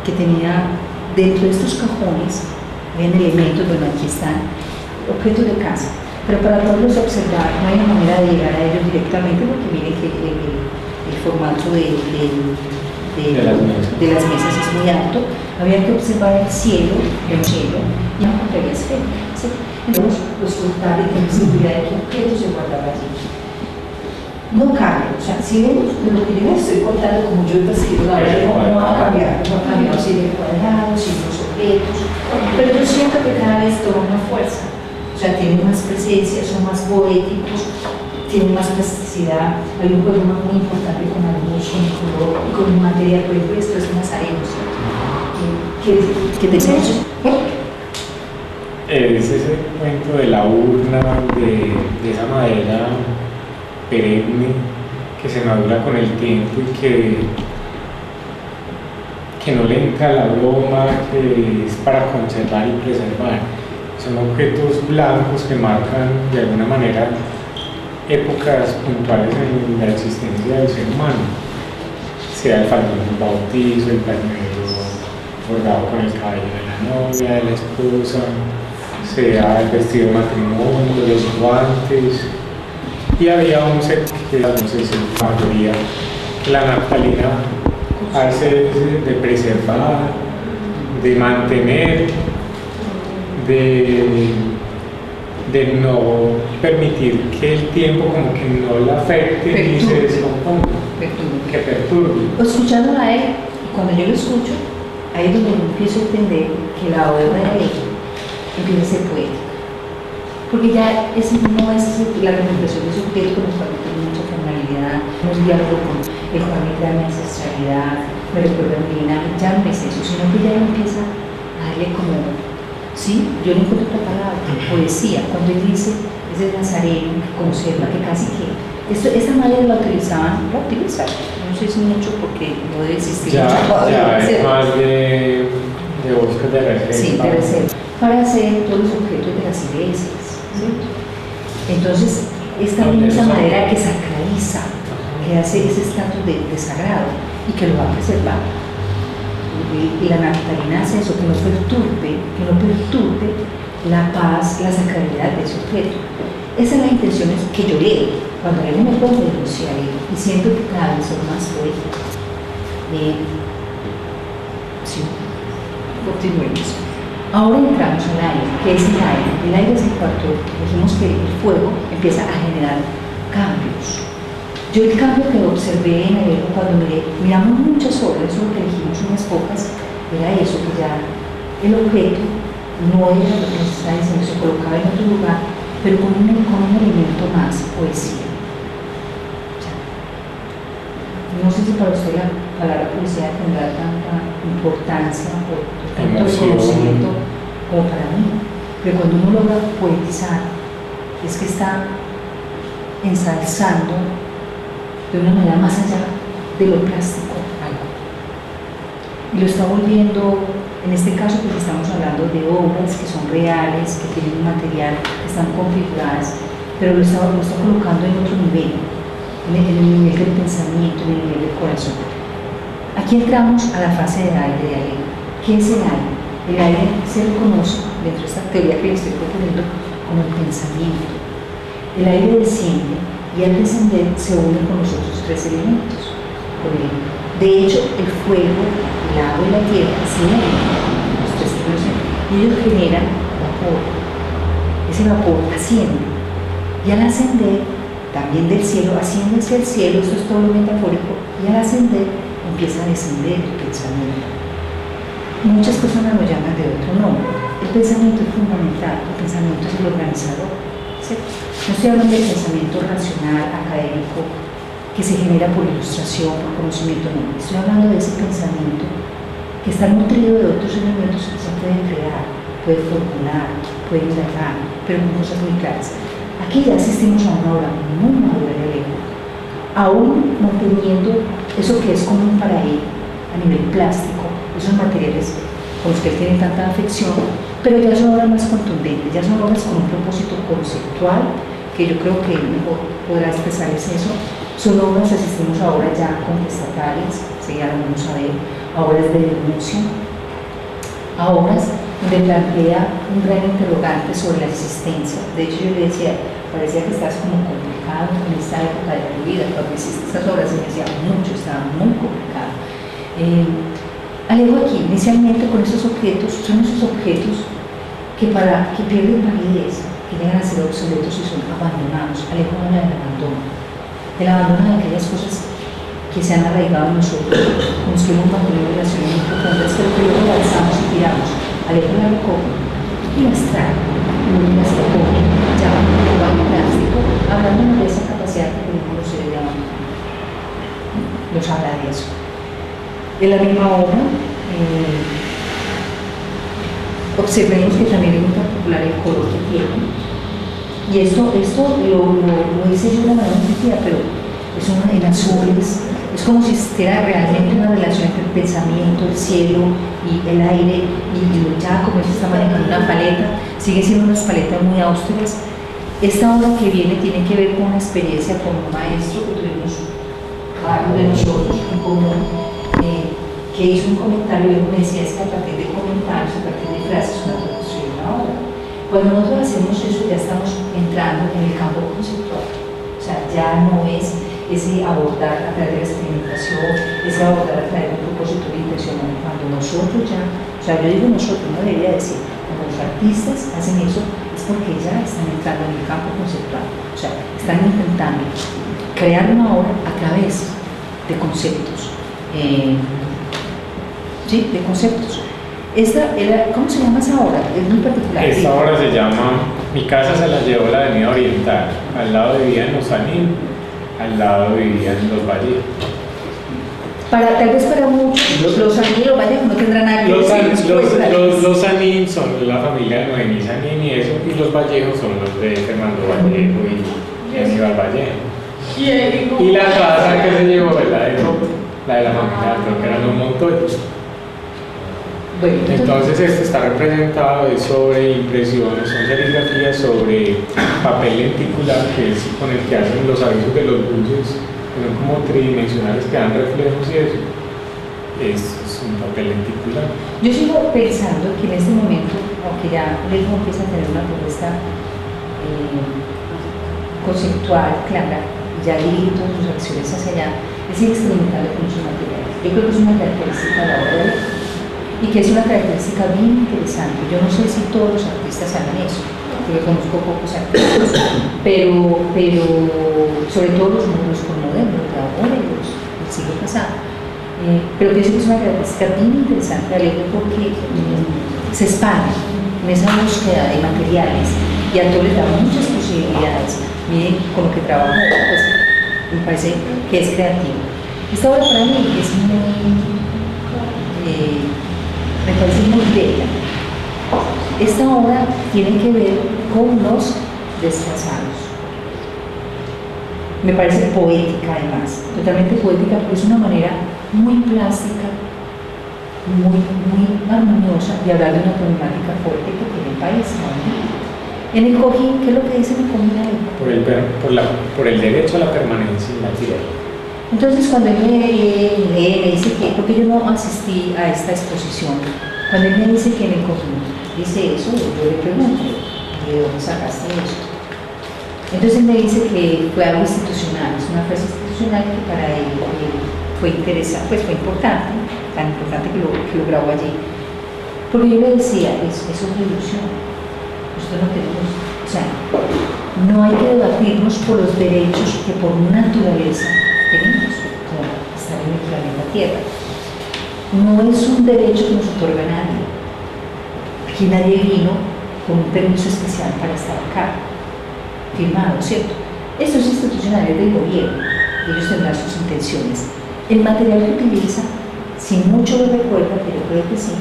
que tenía dentro de estos cajones, ven elementos, bueno, aquí están, objetos de casa, pero para poderlos observar no hay una manera de llegar a ellos directamente porque miren que el formato de las mesas es muy alto, había que observar el cielo y no encontraría esfera. ¿Sí? Entonces, los portales tienen seguridad de que objetos se guardaban allí. No cambia, o sea, si vemos de lo que yo les estoy contando, como yo he percibido, la verdad no va a cambiar, si de cuadrados, si los objetos, pero yo siento que cada vez toma una fuerza, o sea, tienen más presencia, son más poéticos, tienen más plasticidad, hay un juego muy importante con la luz, con el color y con el material, por ejemplo, esto es nazareno, ¿qué te dice eso? Es ese cuento de la urna, de esa madera perenne que se madura con el tiempo y que no le entra la broma, que es para conservar y preservar. Son objetos blancos que marcan de alguna manera épocas puntuales en la existencia del ser humano, sea el falcón del bautizo, el pañuelo bordado con el cabello de la novia, de la esposa, sea el vestido de matrimonio, los guantes, y había 11 que no sé si la mayoría, la naftalina hace de preservar, de mantener, de no permitir que el tiempo como que no la afecte ni se descomponga, que perturbe. Escuchando a él, cuando yo lo escucho, ahí es donde empiezo a entender que la obra de Alejo empieza a ser poética. Porque ya no es la representación de su objeto que nos permite mucha formalidad, no es diálogo con el cual me crea mi ancestralidad, me recuerda mi linaje, ya no es eso, sino que ya empieza a darle como, sí, yo le encuentro otra palabra, poesía, cuando él dice, es de Nazareno, que conserva, que casi que, esta madera la utilizan, no sé si mucho porque no debe existir. Ya es más de bosques de reserva. Sí, de reserva. Para hacer ser todos los objetos de las iglesias, ¿cierto? Entonces, es también esa madera que sacraliza, que hace ese estatus de sagrado y que lo va a preservar. Y la naftalina hace eso, que no perturbe la paz, la sacralidad de ese objeto. Esa es la intención que yo leo cuando leo me pongo denunciar y siento que cada vez son más poéticas. Sí, continuemos. Ahora entramos al aire. ¿Qué es el aire? El aire es el factor. Dijimos que el fuego empieza a generar cambios. Yo el cambio que observé en Alejo cuando miramos muchas obras, eso que dijimos unas pocas, era eso, que ya el objeto no era lo que se está diciendo, se colocaba en otro lugar, pero con un elemento más, poesía. No sé si para usted la palabra poesía tendrá tanta importancia o tanto reconocimiento como para mí, pero cuando uno logra poetizar, es que está ensalzando de una manera más allá de lo plástico algo. Y lo está volviendo, en este caso, pues estamos hablando de obras que son reales, que tienen un material, que están configuradas, pero lo está colocando en otro nivel. En el nivel del pensamiento, en el nivel del corazón. Aquí entramos a la fase de aire de aire. ¿Qué es el aire? El aire se reconoce, dentro de esta teoría que le estoy proponiendo, como el pensamiento. El aire desciende y al descender se une con los otros tres elementos. De hecho, el fuego, el agua y la tierra se unen, los tres elementos, y ellos generan vapor. Ese vapor asciende y al ascender también del cielo, asciende hacia el cielo, esto es todo lo metafórico, y al ascender empieza a descender el pensamiento. Muchas personas lo llaman de otro nombre. El pensamiento es fundamental, el pensamiento es el organizador, ¿cierto? No estoy hablando del pensamiento racional, académico, que se genera por ilustración, por conocimiento, no. Estoy hablando de ese pensamiento que está nutrido de otros elementos que se pueden crear, puede formular, puede indagar, pero con cosas muy claras. Aquí ya asistimos a una obra muy madura de Alejo, aún manteniendo eso que es común para él a nivel plástico, esos materiales con los que él tiene tanta afección, pero ya son obras más contundentes, ya son obras con un propósito conceptual, que yo creo que él mejor podrá expresarles eso. Son obras, asistimos a obras ya contestatarias, ya lo vamos a ver, a obras de denuncia, a obras donde plantea un gran interrogante sobre la existencia. De hecho, yo le decía, parecía que estás como complicado en esta época de tu vida. Cuando hiciste estas obras, me decía mucho, estaba muy complicado. Alejo aquí, inicialmente con esos objetos, son esos objetos que pierden validez, que llegan a ser obsoletos y son abandonados. Alejo habla del abandono de aquellas cosas que se han arraigado en nosotros, con los que hemos mantenido relaciones muy profundas, pero que luego lanzamos y tiramos. Alejo la recoge y las trae, y las recoge, ya va en plástico, hablándonos de esa capacidad que tenemos los seres de abandono. Nos habla de eso. De la misma obra, observemos que también es muy particular el color que tiene. Y esto lo hice yo de una manera muy sencilla, pero es en azules. Es como si existiera realmente una relación entre el pensamiento, el cielo y el aire, y ya como se está manejando una paleta, sigue siendo unas paletas muy austeras. Esta obra que viene tiene que ver con una experiencia con un maestro que tuvimos varios de nosotros en común, que hizo un comentario y me decía, es que a partir de comentarios, a partir de frases, una traducción de una obra. Cuando nosotros hacemos eso ya estamos entrando en el campo conceptual, o sea, ya no es ese abordar a través de la experimentación, ese abordar a través de un propósito de intención. Cuando nosotros ya, o sea, yo digo nosotros, no debería decir, cuando los artistas hacen eso, es porque ya están entrando en el campo conceptual, o sea, están intentando crear una obra a través de conceptos, ¿sí? De conceptos. ¿Cómo se llama esa obra? Es muy particular. Esta obra se llama Mi casa se la llevó la Avenida Oriental. Al lado vivían los Anín, al lado vivían los Vallejo. Tal vez para muchos, los Anín y los Vallejo no tendrán nada que decir. Los Anín son la familia de Noemí Anín y eso, y los Vallejo son los de Fernando Vallejo y Aníbal Vallejo. Y la casa que se llevó, ¿verdad? La de la familia, creo que eran un montón. Bueno, Entonces esto está representado es sobre impresiones, son serigrafías sobre papel lenticular, que es con el que hacen los avisos de los buses, que son como tridimensionales que dan reflejos y eso. Es un papel lenticular. yo sigo pensando que en este momento, aunque ya Lego empieza a tener una propuesta conceptual, clara, y ya dirige todas sus acciones hacia allá, es experimental con sus materiales. Yo creo que es una característica de la obra de Lego y que es una característica bien interesante. Yo no sé si todos los artistas hagan eso, porque conozco pocos artistas, pero sobre todo los modernos, de ahora y los del siglo pasado. Pero pienso que es una característica bien interesante de Alejo porque se expande en esa búsqueda de materiales y a todos les da muchas posibilidades. Miren con lo que trabaja, pues me parece que es creativo. Esta obra para mí es me parece muy bella. Esta obra tiene que ver con los desplazados. Me parece poética además, totalmente poética, porque es una manera muy plástica, muy armoniosa de hablar de una problemática fuerte que tiene el país, ¿no? En el cojín, ¿qué es lo que dice el cojín ahí? Por el derecho a la permanencia en la tierra. Entonces, cuando él me dice que, porque yo no asistí a esta exposición, cuando él me dice que en el cojín dice eso, yo le pregunto, ¿de dónde sacaste esto? Entonces él me dice que fue algo institucional, es una frase institucional que para él fue interesante, pues fue importante, tan importante que lo grabó allí. Porque yo le decía, es otra ilusión. Nosotros no tenemos, o sea, no hay que debatirnos por los derechos que por naturaleza tenemos, como estar en el planeta Tierra. No es un derecho que nos otorga nadie. Aquí nadie vino con un permiso especial para estar acá, firmado, ¿cierto? Esto es institucional, es del gobierno, ellos tendrán sus intenciones. El material que utiliza, si mucho lo recuerda, pero creo que sí,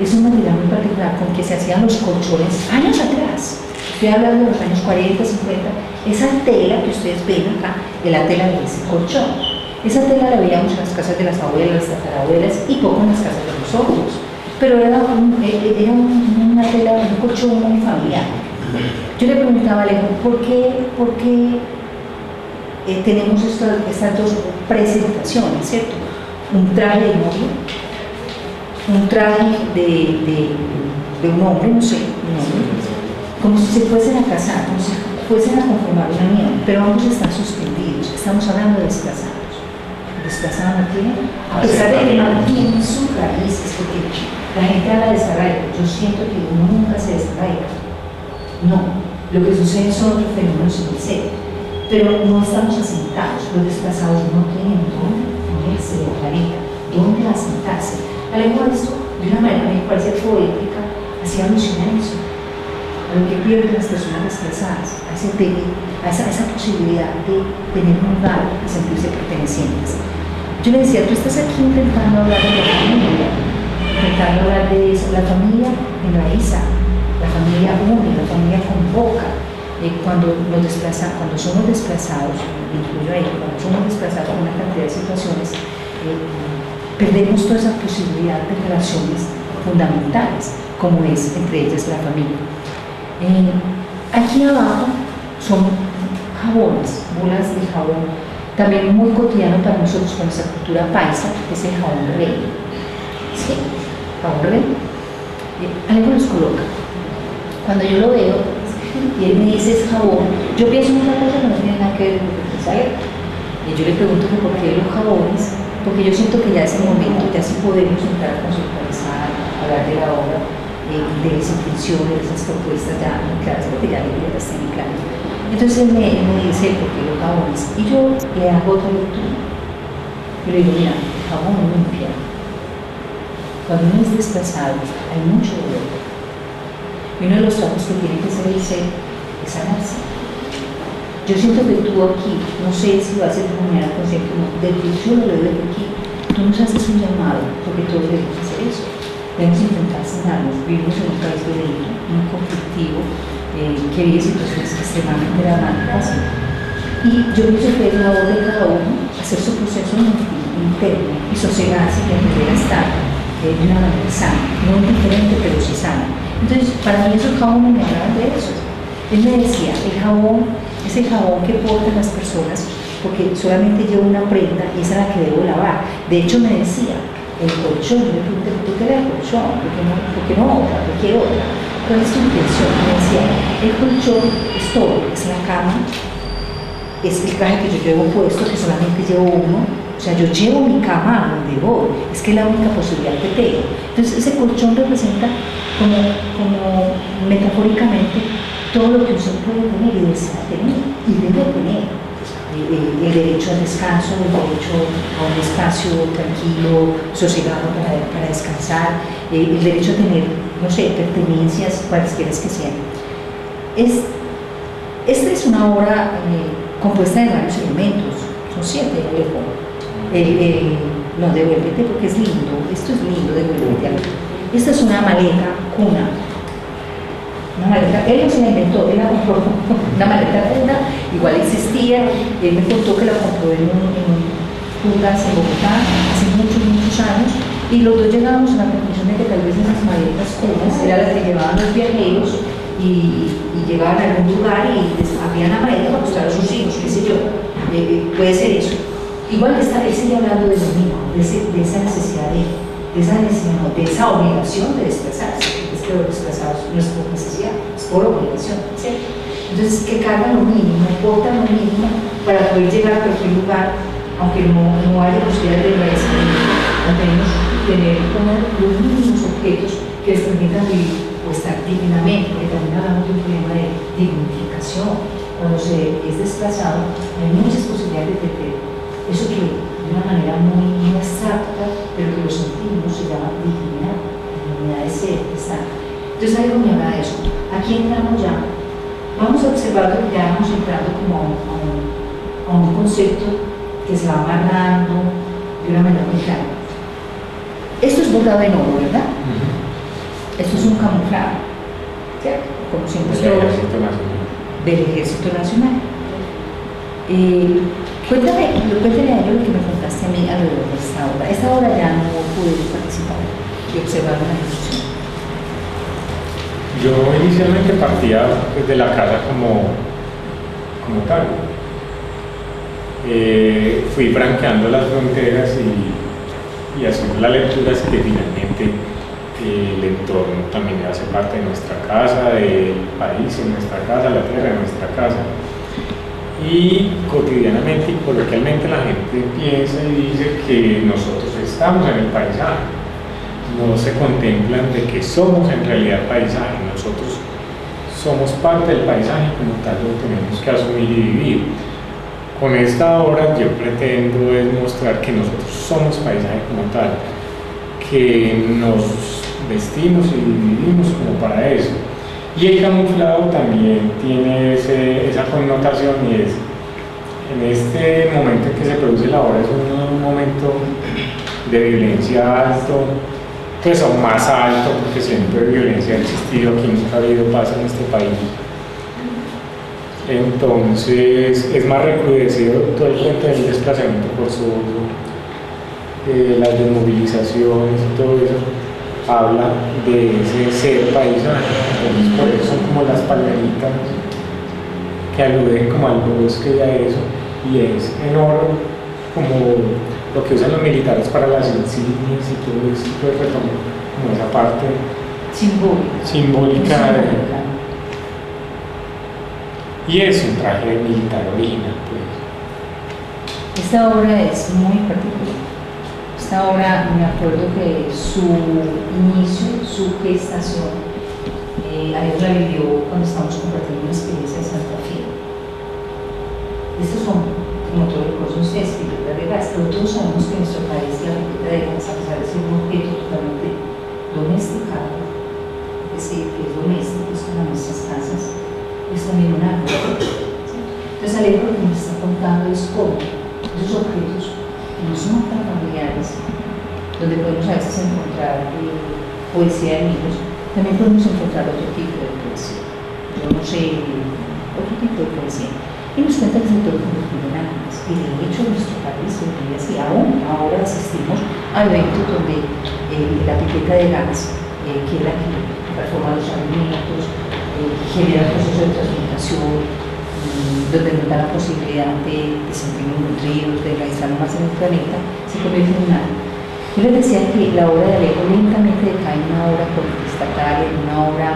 es un material muy particular con que se hacían los colchones años atrás. Estoy hablando de los años 40, 50. Esa tela que ustedes ven acá, es la tela de ese colchón. Esa tela la veíamos en las casas de las abuelas, las tatarabuelas y poco en las casas de nosotros. Pero era una tela, un colchón muy familiar. Yo le preguntaba a Alejo, ¿por qué tenemos estas dos presentaciones, ¿cierto? Un traje de novio, un traje de un hombre, no sé, un hombre, como si se fuesen a casar, como si fuesen a conformar una unión, pero ambos están suspendidos. Estamos hablando de desplazados. Desplazado no tiene, a pesar de que no tiene sus raíces, porque la gente habla de desarraigo. Yo siento que uno nunca se desarraiga. No, lo que sucede son otros fenómenos en el ser, pero no estamos asentados. Los desplazados no tienen dónde ponerse del planeta, dónde asentarse. Alejo de esto, de una manera que me parece poética, hacía alusión a eso, a lo que pierden las personas desplazadas, a esa posibilidad de tener un lugar y sentirse pertenecientes. Yo le decía, tú estás aquí intentando hablar de la familia, intentando hablar de eso. La familia enraiza, la familia une, la familia convoca. Cuando somos desplazados, incluyo ahí, cuando somos desplazados en una cantidad de situaciones, perdemos toda esa posibilidad de relaciones fundamentales, como es entre ellas la familia. Aquí abajo son jabones, bolas de jabón, también muy cotidiano para nosotros con nuestra cultura paisa, que es el jabón rey. ¿Sí? Jabón rey. Algo nos coloca. Cuando yo lo veo, y él me dice es jabón, yo pienso en una cosa que no tiene nada que ver con lo que sale. Y yo le pregunto que por qué los jabones, porque yo siento que ya es el momento, ya sí podemos entrar a conceptualizar, hablar de la obra, de esa intención, de esas propuestas ya muy claras, porque ya las tienen claras. Entonces él me dice por qué los jabones, y yo le hago otra lectura. Yo le digo, mira, el jabón limpia. Cuando uno es desplazado, hay mucho dolor. Y uno de los trabajos que tiene que hacer el ser es sanarse. Yo siento que tú aquí, no sé si lo haces de manera consciente o no, desde yo lo veo desde aquí, tú nos haces un llamado, porque todos debemos hacer eso. Debemos intentar sanarnos. Vivimos en un país violento, muy conflictivo, que vive situaciones extremadamente dramáticas. Y yo pienso que es labor de cada uno hacer su proceso interno y sosegarse y aprender a estar de una manera sana, no diferente, pero sí sana. Entonces, para mí esos jabones me hablaban de eso. Él me decía, el jabón es el jabón que portan las personas porque solamente llevo una prenda y esa es la que debo lavar. De hecho, me decía, el colchón, yo le pregunté, ¿por qué era el colchón? ¿Por qué no otra? ¿Por qué otra? ¿Cuál es tu intención? Me decía, el colchón es todo, es la cama, es el traje que yo llevo puesto, que solamente llevo uno. O sea, yo llevo mi cama a donde voy, es que es la única posibilidad que tengo. Entonces, ese colchón representa como metafóricamente todo lo que usted puede tener y desea tener y debe tener. El derecho al descanso, el derecho a un espacio tranquilo, sosegado para descansar, el derecho a tener, no sé, pertenencias, cualesquiera que sean. Esta es una obra compuesta de varios elementos, son 7, no, devuélvete porque es lindo, esto es lindo, devuélvete. Esta es una maleta cuna. Una maleta, él no se la inventó, él la compró, una maleta cuna, igual existía, él me contó que la compró en un Judas en Bogotá hace muchos años, y los dos llegábamos a la conclusión de que tal vez esas maletas cunas eran las que llevaban los viajeros y llegaban a algún lugar y les abrían la maleta para mostrar a sus hijos, qué sé yo, puede ser eso. Igual él sigue hablando de lo mismo, de esa necesidad de esa obligación de desplazarse. Es que los desplazados no es por necesidad, es por obligación, ¿sí? Entonces, que cargan lo mínimo, aportan lo mínimo para poder llegar a cualquier lugar, aunque no haya posibilidad de agradecimiento, al menos tener como los mínimos objetos que les permitan vivir o estar dignamente, porque también hablamos de un problema de dignificación. Cuando se es desplazado, hay muchas posibilidades de tener eso que de una manera muy abstracta, pero que lo sentimos, se llama dignidad, dignidad de ser, de estar. Entonces algo me habla de eso. Aquí entramos ya, vamos a observar que ya vamos entrando como a un concepto que se va amarrando de una manera muy clara. Esto es bordado en oro, ¿verdad? Esto es un camuflaje, ¿cierto? Como siempre del Ejército Nacional. Cuéntame a ellos lo que me contaste a mí alrededor de esta obra. Esta obra ya no pude participar y observar una ejecución. Yo inicialmente partía desde la casa como tal. Fui franqueando las fronteras y haciendo la lectura así que finalmente el entorno también hace parte de nuestra casa, del país, de nuestra casa, la tierra de nuestra casa. Y cotidianamente y coloquialmente la gente piensa y dice que nosotros estamos en el paisaje, no se contemplan de que somos en realidad paisaje, nosotros somos parte del paisaje, como tal lo tenemos que asumir y vivir. Con esta obra yo pretendo demostrar que nosotros somos paisaje como tal, que nos vestimos y vivimos como para eso. Y el camuflado también tiene esa connotación y es, en este momento en que se produce la obra, es un momento de violencia alto, pues aún más alto, porque siempre violencia ha existido, aquí nunca ha habido paz en este país. Entonces es más recrudecido todo el cuento del desplazamiento forzoso, las desmovilizaciones y todo eso. Habla de ese ser paisaje, entonces por eso son como las palmeritas que aluden como al bosque y a eso, y es en oro como lo que usan los militares para las insignias y todo eso, pues como esa parte simbólica y es un traje militar original, pues. Esta obra es muy particular. Esta obra, me acuerdo que su inicio, su gestación, Ariel la vivió cuando estábamos compartiendo una experiencia de Santa Fe. Estos son, como todos reconocen ustedes, piletas de gas, pero todos sabemos que en nuestro país la pileta de gas, a pesar de ser un objeto totalmente domesticado, es decir, que es doméstico, está en nuestras casas, es también un árbol. Entonces, Ariel lo que nos está contando es cómo esos objetos no son tan familiares, donde podemos a veces encontrar poesía de niños, también podemos encontrar otro tipo de poesía. Yo no sé, otro tipo de poesía. y nos cuenta que se todo convertido en ángeles. Y de hecho, en nuestro país, en Bolivia, sí, aún ahora asistimos a eventos donde la pipeta de gas, que es la que transforma los alimentos, genera procesos de transmutación, donde nos da la posibilidad de sentirnos nutridos, de realizarnos más en el planeta, se convierte en algo. Yo les decía que la obra de Alejo lentamente decae en una obra contestataria, en una obra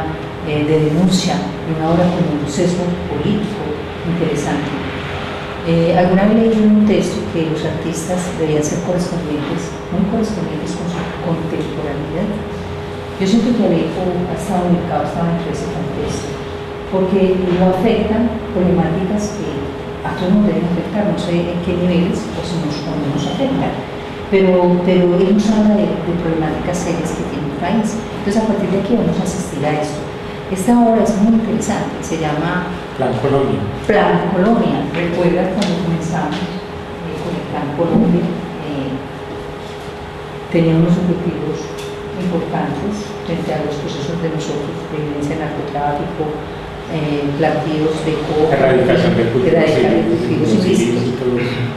de denuncia, en una obra con un sesgo político interesante. Alguna vez leí en un texto que los artistas deberían ser correspondientes, muy correspondientes con su contemporaneidad. Yo siento que Alejo ha estado ubicado, ha estado entre ese contexto, porque lo afectan problemáticas que a todos nos deben afectar, no sé en qué niveles o si nos afectan, pero él nos habla de problemáticas serias que tiene el país. Entonces, a partir de aquí vamos a asistir a esto. Esta obra es muy interesante, se llama Plan Colombia. Plan Colombia. Recuerda cuando comenzamos con el Plan Colombia, tenía unos objetivos importantes frente a los procesos de nosotros, de violencia de narcotráfico, planteos de erradicación de cultivos ilícitos.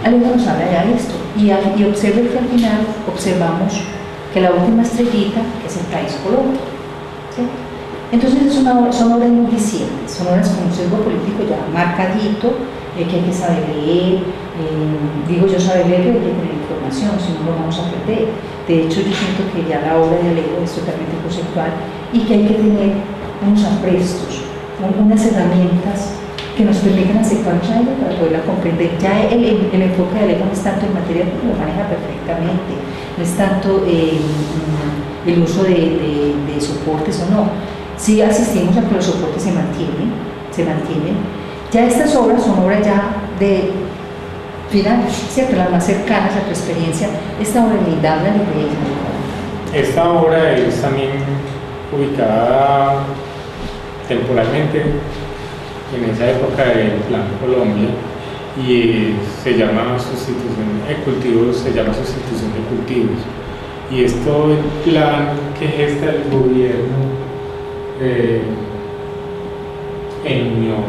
Alejo nos habla ya de esto y observe que al final observamos que la última estrellita es el país Colombia, ¿sí? Entonces son obras muy dicientes, son obras con un sesgo político ya marcadito, que hay que saber leer, digo yo saber leer, pero hay que tener información, si no lo vamos a perder. De hecho, yo siento que ya la obra de Alejo es totalmente conceptual y que hay que tener unos aprestos, unas herramientas que nos permitan acercarnos a ella para poderla comprender. Ya el enfoque de Alejo no es tanto en materia, porque lo maneja perfectamente, no es tanto el uso de soportes o no. Sí asistimos a que los soportes se mantienen. Ya estas obras son obras ya de finales, ¿cierto? Las más cercanas a tu experiencia. Esta obra es Lindabla, la experiencia. Esta obra es también ubicada temporalmente en esa época del Plan Colombia y se llama sustitución de cultivos, de cultivos. Y esto es el plan que gesta el gobierno en unión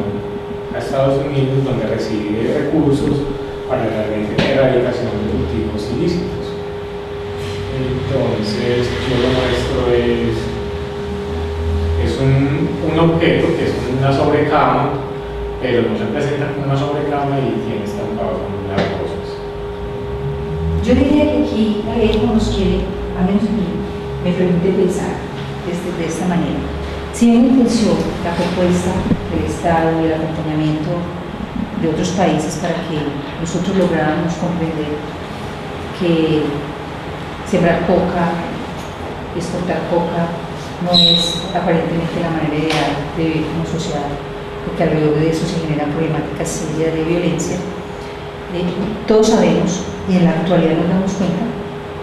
a Estados Unidos, donde recibe recursos para la erradicación de cultivos ilícitos. Entonces, yo lo muestro es un objeto que es una sobrecama, pero no se presenta como una sobrecama y tiene estampado con las cosas. Yo diría que aquí Alejo nos quiere, a menos a mí, me permite pensar de esta manera. Si hay una intención, la propuesta del Estado y el acompañamiento de otros países para que nosotros lográramos comprender que sembrar coca, exportar coca, no es aparentemente la manera ideal de vivir como sociedad, porque alrededor de eso se generan problemáticas serias de violencia. Todos sabemos, y en la actualidad nos damos cuenta,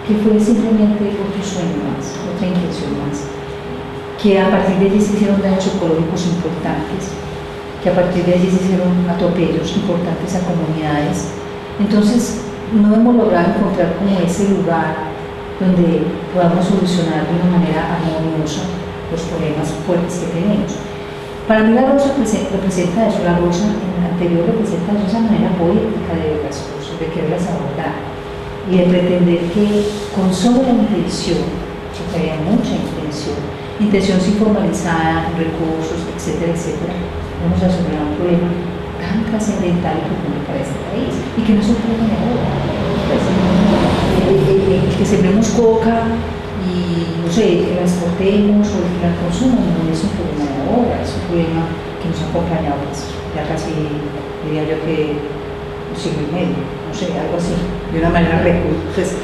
que fue simplemente otro sueño más, otra intención más, que a partir de allí se hicieron daños ecológicos importantes, que a partir de allí se hicieron atropellos importantes a comunidades. Entonces, no hemos logrado encontrar como ese lugar donde podamos solucionar de una manera armoniosa los problemas fuertes que tenemos. Para mí la rosa representa eso, la rosa en el anterior representa esa manera poética de ver las cosas, de quererlas abordar y de pretender que con solo la intención, que había mucha intención sí formalizada, recursos, etcétera, vamos a resolver un problema tan trascendental y profundo para este país y que no es un problema de ahora. Que sembremos coca y no sé, que la exportemos o que la consumamos no es un problema de ahora, es un problema que nos ha acompañado pues, ya casi, diría yo que un siglo y medio, no sé, algo así, de una manera pues,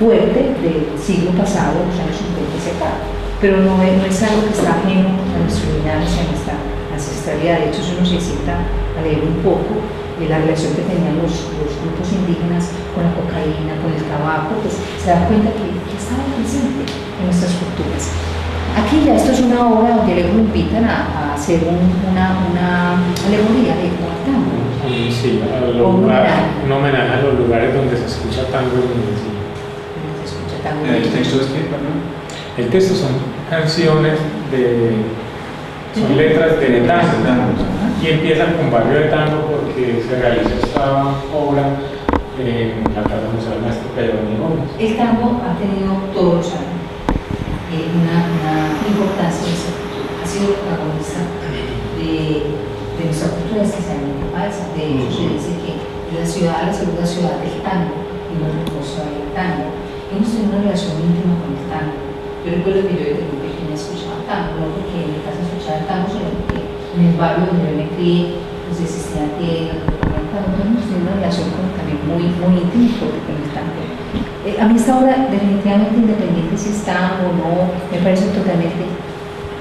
fuerte del siglo pasado, los años 50 hacia acá. Pero no es algo que está ajeno a nuestro linaje, a nuestra ancestralidad. De hecho, si uno se cita a leer un poco de la relación que tenían los grupos indígenas con la cocaína, con el tabaco, pues se da cuenta que estaba presente en nuestras culturas. Aquí ya esto es una obra donde luego invitan a hacer una alegoría de tango. Sí, un homenaje a los lugares donde se escucha tango en Medellín. ¿El texto es qué, perdón? El texto son canciones son letras de tango. y empieza con Barrio de Tango porque se realiza esta obra en la Casa Museo del Maestro Pedro Gómez. El tango ha tenido todos los años una importancia, ha sido protagonista de nuestra cultura, especialmente paisa. De hecho, se dice que es la ciudad, la segunda ciudad del tango, y no reconoce el tango. Hemos tenido una relación íntima con el tango. Yo recuerdo que yo desde muy pequeña escuchaba tango, no porque en mi casa escuchaba el tango, sino porque en el barrio donde yo me crié, pues existían tiendas, entonces hemos tenido una relación también muy íntima con el tango. A mí esta obra, definitivamente, independiente si es tango o no, me parece totalmente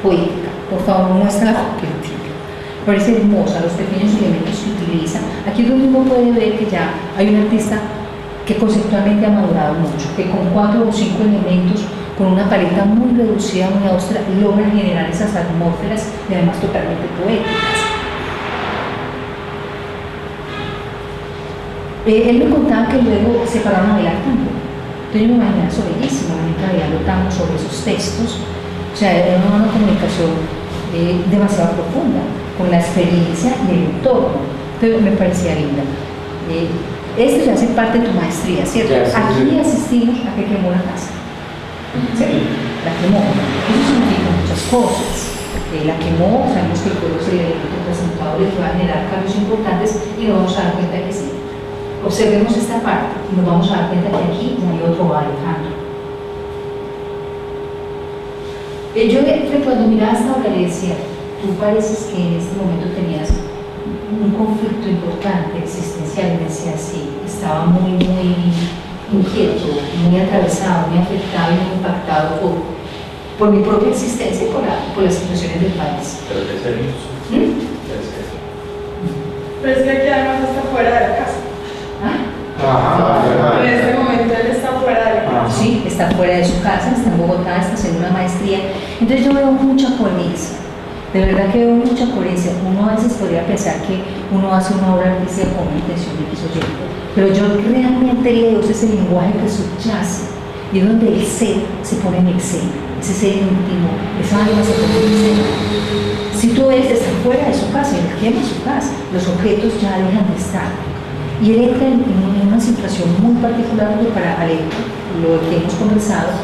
poética. Por favor, muestra la copiotica. Me parece hermosa, los pequeños elementos que utiliza. Aquí uno puede ver que ya hay un artista que conceptualmente ha madurado mucho, que con 4 o 5 elementos, con una paleta muy reducida, muy austera, logra generar esas atmósferas y además totalmente poéticas. Él me contaba que luego se pararon a bailar tango. Entonces yo me imaginaba eso bellísimo, la gente bailando tango sobre esos textos. O sea, era una comunicación demasiado profunda, con la experiencia y el entorno. Entonces me parecía linda. Esto ya hace parte de tu maestría, ¿cierto? Ya, sí, aquí sí. asistimos a que quemó la casa. ¿Sí? La quemó. Eso significa muchas cosas. La quemó, sabemos que el pueblo es el elemento representador y que va a generar cambios importantes y nos vamos a dar cuenta que sí. Observemos esta parte y nos vamos a dar cuenta que aquí ya hay otro Alejandro. Yo cuando miraba esta obra le decía, tú pareces que en este momento tenías un conflicto importante, existencial, y me decía sí, estaba muy inquieto, muy atravesado, muy afectado y muy impactado por mi propia existencia y por las situaciones del país. Pero qué serio. Pero es que aquí además está fuera de la casa. Ajá. En este momento él está fuera de la casa. Sí, está fuera de su casa, está en Bogotá, está haciendo una maestría. Entonces yo veo mucha coherencia, de verdad que veo mucha coherencia. Uno a veces podría pensar que uno hace una obra artística con una intención de que eso llegue, pero yo realmente leo ese lenguaje que subyace y es donde el ser se pone en el ser, ese ser íntimo, esa alma se pone en el ser. Si tú ves, está fuera de su casa, él quema su casa, los objetos ya dejan de estar. Y él entra en una situación muy particular porque para Alejo, lo que hemos conversado,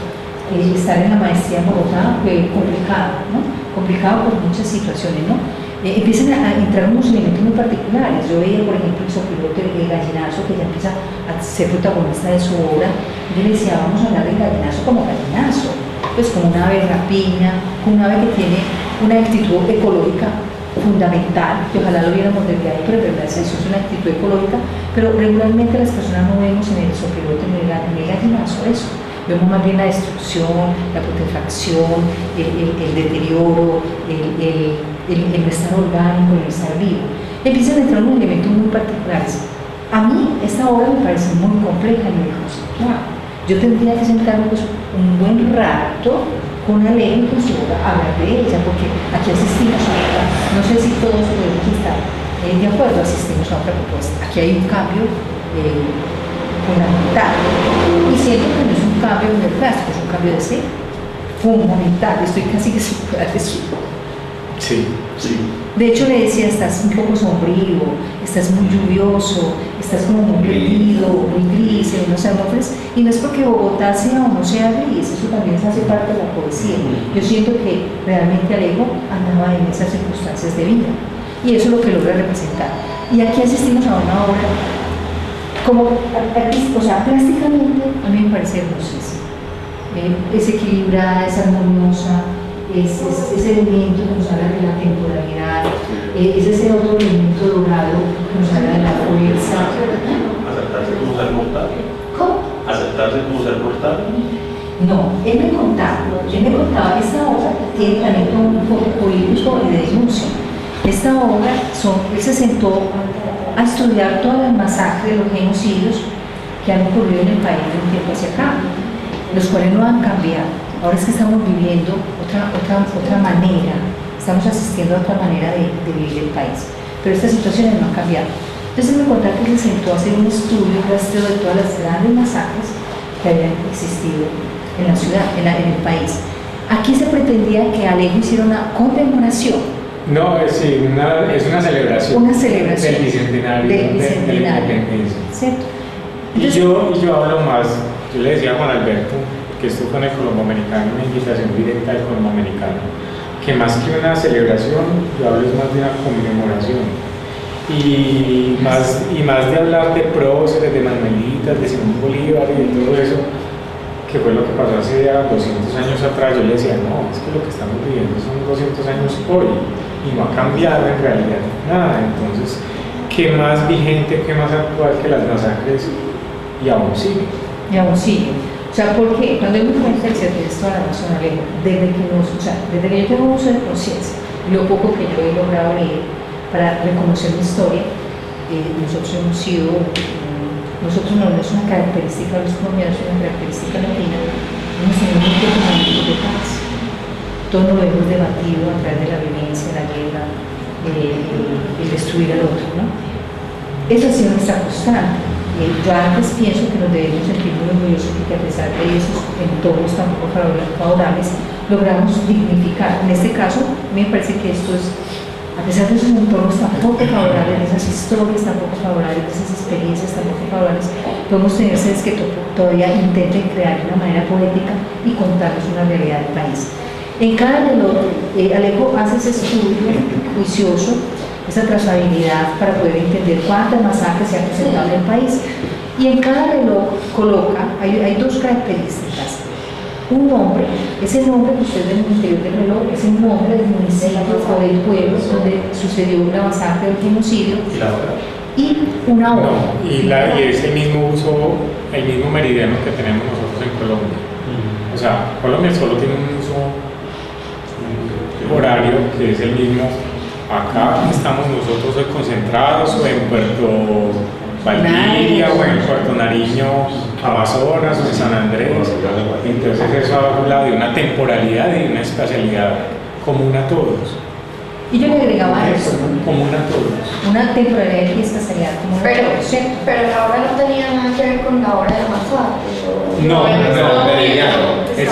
estar en la maestría en Bogotá fue complicado, ¿no? Complicado por muchas situaciones, ¿no? Empiezan a entrar unos elementos muy particulares. Yo veía, por ejemplo, el sopilote, el gallinazo, que ya empieza a ser protagonista de su obra. Yo le decía, vamos a hablar del gallinazo como gallinazo, pues como una ave rapiña, como una ave que tiene una actitud ecológica fundamental, que ojalá lo viéramos desde ahí, pero de verdad eso es una actitud ecológica, pero regularmente las personas no vemos en el sopilote, en el gallinazo eso. Vemos más bien la destrucción, la putrefacción, el deterioro, el no estar orgánico, el no estar vivo. Empiezan a entrar unos elementos muy particulares. A mí esta obra me parece muy compleja a nivel conceptual. Yo tendría que sentarme pues, un buen rato con Alejo y con su obra a hablar de ella, porque aquí asistimos a otra, no sé si todos podemos estar de acuerdo, asistimos a otra propuesta. Aquí hay un cambio fundamental, y siento que no es un cambio en el plástico, es un cambio de ser fundamental, estoy casi que segura de eso. Sí. De hecho le decía, estás un poco sombrío, estás muy lluvioso, estás como muy perdido, muy gris en unos atmósferas, y no es porque Bogotá sea o no sea gris, eso también hace parte de la poesía. Yo siento que realmente Alejo andaba en esas circunstancias de vida, y eso es lo que logra representar. Y aquí asistimos a una obra como, o sea, plásticamente a mí me parece hermosísima. Es equilibrada, es armoniosa, es ese elemento que nos habla de la temporalidad, es ese otro elemento dorado que nos habla de la fuerza. Aceptarse como ser mortal. ¿Cómo? Aceptarse como ser mortal. No, él me contaba que esta obra tiene también un poco político y de denuncia. Esta obra, él se sentó a estudiar todas las masacres, los genocidios que han ocurrido en el país de un tiempo hacia acá, los cuales no han cambiado. Ahora es que estamos viviendo otra manera, estamos asistiendo a otra manera de vivir el país, pero estas situaciones no han cambiado. Entonces me contaba que se sentó a hacer un estudio, un rastreo de todas las grandes masacres que habían existido en la ciudad, en el país. Aquí se pretendía que Alejo hiciera una conmemoración No, sí, es una celebración. Una celebración del bicentenario, del de la bicentenario. independencia. ¿Cierto? Y yo hablo más, yo le decía a Juan Alberto, que estuvo con el colomboamericano, una invitación directa del colomboamericano, que más que una celebración, yo hablo es más de una conmemoración. Y más de hablar de próceres, de Manuelitas, de Simón Bolívar y de todo eso, que fue lo que pasó hace ya 200 años atrás, yo le decía, no, es que lo que estamos viviendo son 200 años hoy y no ha cambiado en realidad nada. Entonces, ¿qué más vigente, qué más actual que las masacres? Y aún sigue. Y aún sigue. O sea, porque cuando hay una reflexión, tienes toda la razón, Alejo, desde que yo tengo uso de conciencia, lo poco que yo he logrado leer para reconocer mi historia, nosotros hemos sido, nosotros no es una característica de los colombianos, es una característica latina, hemos tenido muchos momentos de paz. Todo lo hemos debatido a través de la violencia, la guerra, el destruir al otro, ¿no? Esa ha sido nuestra constante. Yo antes pienso que nos debemos sentir muy orgullosos porque a pesar de esos entornos tan poco favorables, logramos dignificar. En este caso, me parece que esto es, a pesar de esos entornos tan poco favorables, de esas historias tan poco favorables, de esas experiencias tan poco favorables, podemos tener seres que todavía intenten crear de una manera poética y contarnos una realidad del país. En cada reloj, Alejo hace ese estudio juicioso, esa trazabilidad para poder entender cuántas masacres se han presentado en el país. Y en cada reloj coloca, hay dos características. Un nombre, ese nombre que usted ve en el interior del reloj, es el nombre del municipio o del pueblo donde sucedió una masacre o un genocidio. ¿Y la hora? Y una hora. No, y es el mismo uso, el mismo meridiano que tenemos nosotros en Colombia. O sea, Colombia solo tiene un uso horario que es el mismo. Acá estamos nosotros hoy concentrados o en Puerto Valdivia o en Puerto Nariño, Amazonas o en San Andrés. Entonces eso habla de una temporalidad y de una espacialidad común a todos. Y yo le agregaba eso, Común a todos. una temporalidad y espacialidad común a todos, ¿cierto? Pero la hora no tenía nada que ver con la hora de masacre. No, meridiano. Es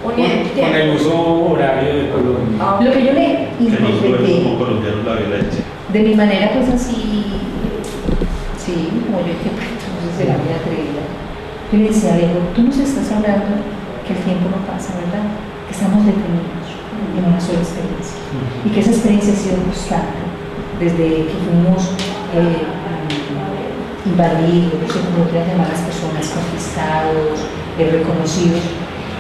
Con el uso horario de Colombia. Lo que yo le Que nosotros interpreté como colombianos la violencia. de mi manera, pues así, sí, como yo interpreto, no sé si será muy atrevida. Yo le decía, Alejo, tú nos estás hablando que el tiempo no pasa, ¿verdad? Que estamos detenidos en una sola experiencia. Y que esa experiencia ha sido constante desde que fuimos invadidos, no sé cómo quieran llamar a las personas, conquistados, reconocidos,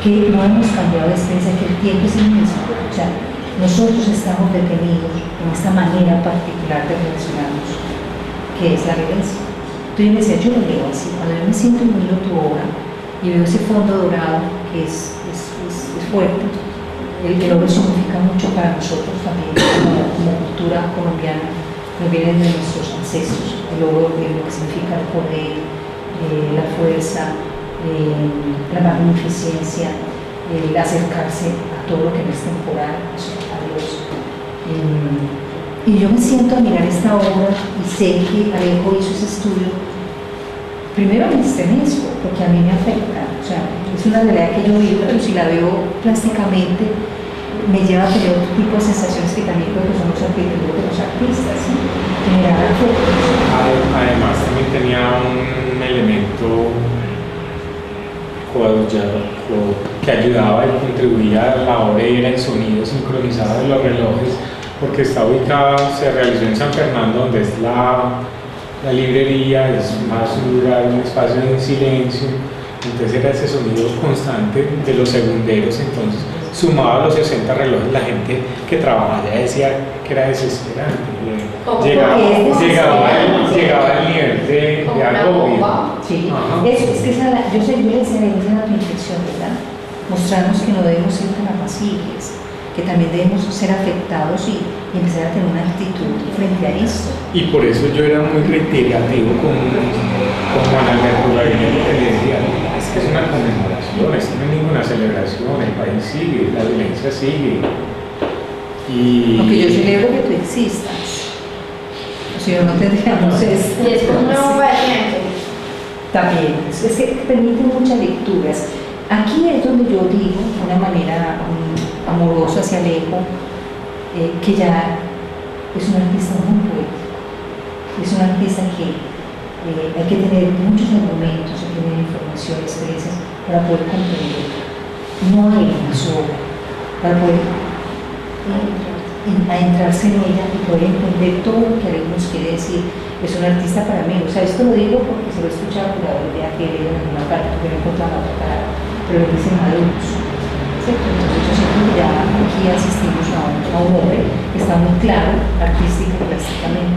que no hemos cambiado de experiencia, que el tiempo es el mismo. O sea, nosotros estamos detenidos en esta manera particular de relacionarnos, que es la violencia. Entonces yo me decía, yo lo leo así, cuando yo me siento y miro tu obra y veo ese fondo dorado que es fuerte, el oro significa mucho para nosotros también como cultura colombiana, nos viene de nuestros ancestros, el oro, lo que significa el poder, la fuerza, la magnificencia, el acercarse a todo lo que no es temporal, a Dios. Y yo me siento a mirar esta obra y sé que Alejo hizo ese estudio. Primero me estremezco, porque a mí me afecta. O sea, es una realidad que yo vivo, pero si la veo plásticamente, me lleva a tener otro tipo de sensaciones que también creo que son los arquitectos de los artistas, ¿sí? Generar afecto. Además, también tenía un elemento que ayudaba y contribuía a la hora y era el sonido sincronizado de los relojes, porque está ubicada, se realizó en San Fernando, donde es la librería, es más rural, un espacio de silencio, entonces era ese sonido constante de los segunderos. Entonces sumado a los 60 relojes, la gente que trabajaba allá decía que era desesperante, llegaba al nivel de agobio. Sí, es que yo le decía, esa es la reflexión, ¿verdad? Mostrarnos que no debemos ser tan apacibles, que también debemos ser afectados y empezar a tener una actitud frente a esto. Y por eso yo era muy reiterativo con Juan Alberto Gabriel, que le decía, es que es una conmemoración, esto no es ninguna celebración, el país sigue, la violencia sigue. Aunque yo celebro que tú existas, o si no tendríamos esto. Y es como una bomba de tiempo. También, es que permite muchas lecturas. Aquí es donde yo digo, de una manera amorosa hacia Alejo, que ya es un artista muy poético, es un artista que hay que tener muchos argumentos, hay que tener información, experiencias para poder comprender. No hay una su obra, para poder adentrarse en ella y poder entender todo lo que algunos quiere decir. Es un artista para mí, o sea, esto lo digo porque se lo he escuchado por la idea que he leído en alguna parte, porque no he encontrado la otra cara, pero lo dicen adultos, ¿cierto? Entonces yo siento que ya aquí asistimos a un hombre que está muy claro, artística y plásticamente,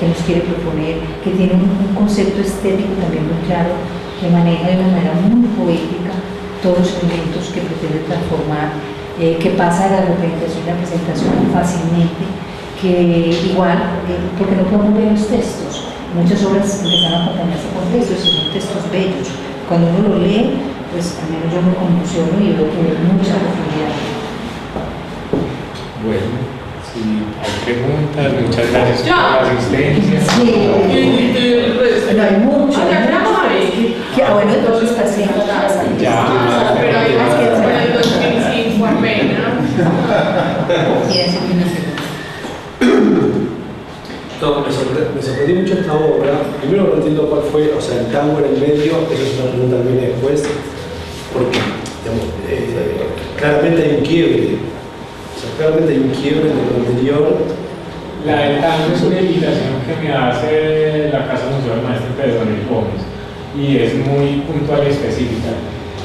que nos quiere proponer, que tiene un concepto estético también muy claro, que maneja de una manera muy poética todos los elementos que pretende transformar, que pasa de la representación a la presentación fácilmente, que igual, porque no podemos ver los textos, muchas obras empiezan a acompañarse con textos y son textos bellos. Cuando uno lo lee, pues al menos yo me conmociono y veo que hay mucha profundidad. Bueno, si hay preguntas, muchas gracias por la asistencia. Sí, no hay mucho. Bueno, entonces está haciendo Ya. Pero hay más que hacer el 2005 apenas. No, me sorprendió mucho esta obra. Primero no entiendo cuál fue, o sea, el tango en el medio, eso es una pregunta que viene después, porque digamos, claramente hay un quiebre. O sea, claramente hay un quiebre de lo anterior. La del tango es una invitación que me hace la Casa Museo del Maestro Pedro Daniel Gómez y es muy puntual y específica,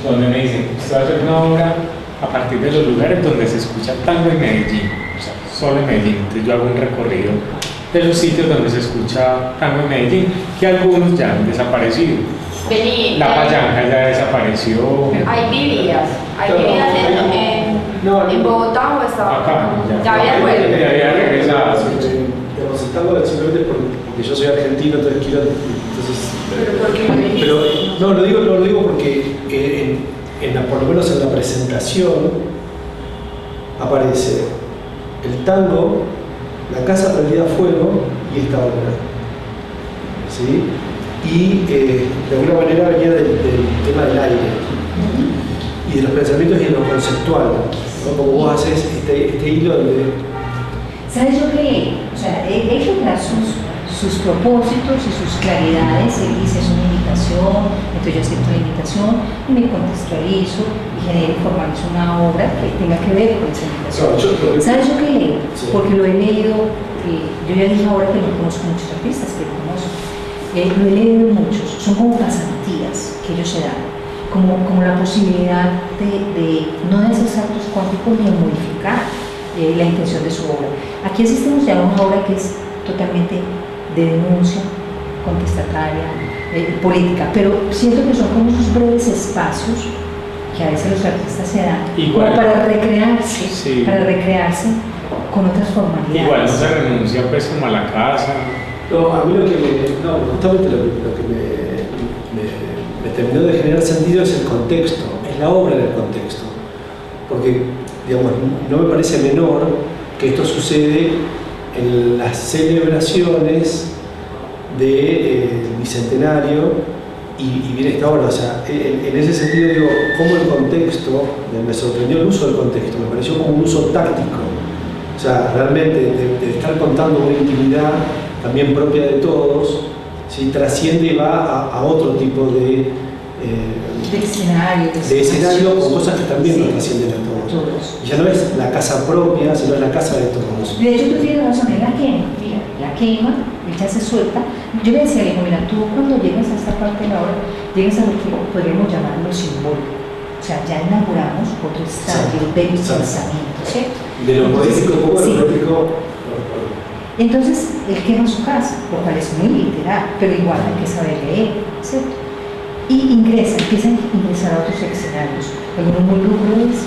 donde me dicen, usted va a hacer una obra a partir de los lugares donde se escucha tango en Medellín, o sea, solo en Medellín. Entonces yo hago un recorrido de los sitios donde se escucha tango en Medellín, que algunos ya han desaparecido. Vení, La Payanca ya desapareció. ahí vivías en Bogotá o estaba Acá, ya había vuelto. Ya había regresado. Digamos, el tango simplemente porque yo soy argentino, entonces quiero. Pero ¿por qué me viniste? Pero no, lo digo porque por lo menos en la presentación aparece el tango, la casa prendida a fuego y esta obra. ¿Sí? Y de alguna manera venía del tema del aire y de los pensamientos y de lo conceptual, ¿no? Como vos haces este hilo de... ¿Sabes yo qué? O sea, él logra sus propósitos y sus claridades, él dice es una invitación, entonces yo acepto la invitación y me contextualizo y genero formalmente una obra que tenga que ver con esa invitación. No, ¿Sabes yo qué leo? Sí. Porque lo he leído, yo ya dije ahora que no conozco muchos artistas, que conozco. Lo he leído muchos, son como pasantías que ellos se dan, como la posibilidad de no de hacer saltos cuánticos ni de modificar la intención de su obra. Aquí asistimos ya a una obra que es totalmente de denuncia, contestataria, política, pero siento que son como esos breves espacios que a veces los artistas se dan Igual, como para recrearse, sí. Con otras formalidades. Igual no se renuncia pues como a la casa. No, a mí justamente lo que me terminó de generar sentido es el contexto, es la obra del contexto. Porque, digamos, no me parece menor que esto sucede en las celebraciones del Bicentenario y viene esta obra. O sea, en ese sentido digo, como el contexto, me sorprendió el uso del contexto, me pareció como un uso táctico. O sea, realmente de estar contando una intimidad también propia de todos, ¿sí? Trasciende y va a otro tipo de escenario con cosas que también nos trascienden a todos. Y ya no es la casa propia, sino es la casa de todos. De hecho, tú tienes razón, es la quema. Mira, la quema, ella se suelta. Yo le decía a hijo, mira, tú cuando llegas a esta parte de la obra, llegas a lo que podríamos llamar lo simbólico. O sea, ya inauguramos otro estadio del pensamiento, ¿cierto? De lo poético, poco de lo poético. Entonces, él quema su casa, lo cual es muy literal, pero igual hay que saber leer, ¿cierto? Y empieza a ingresar a otros escenarios, algunos muy lúgubres,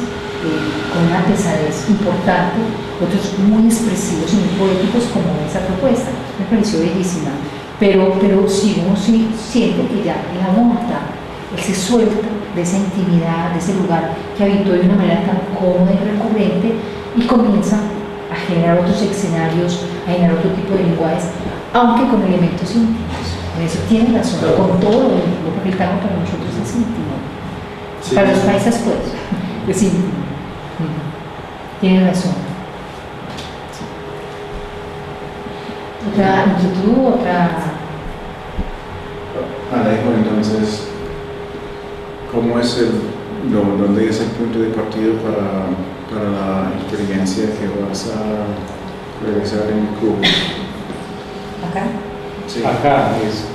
con una pesadez importante, otros muy expresivos y muy poéticos como esa propuesta. Me pareció bellísima, pero si uno sí siente que ya la monta, él se suelta de esa intimidad, de ese lugar que habitó de una manera tan cómoda y recurrente y comienza a generar otros escenarios, a generar otro tipo de lenguajes, aunque con elementos íntimos. En eso tiene razón, claro. Con todo lo íntimo, porque el tango para nosotros es íntimo. Sí. Para los paisas, pues, es íntimo. Tiene razón. otra inquietud, otra... Alejo, entonces, ¿cómo es dónde es el punto de partida para la experiencia que vas a realizar en Cuba? ¿Acá? Sí. Acá es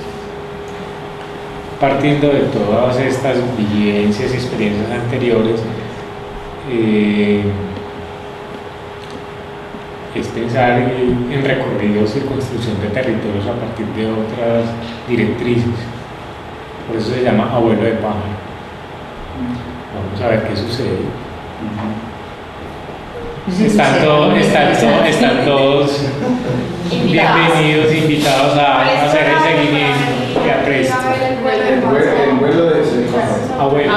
partiendo de todas estas vivencias y experiencias anteriores, es pensar en recorridos y construcción de territorios a partir de otras directrices. Por eso se llama abuelo de pájaro. Vamos a ver qué sucede. Están todos bienvenidos, invitados a hacer el seguimiento que aprecio. El vuelo de ese Abuelo.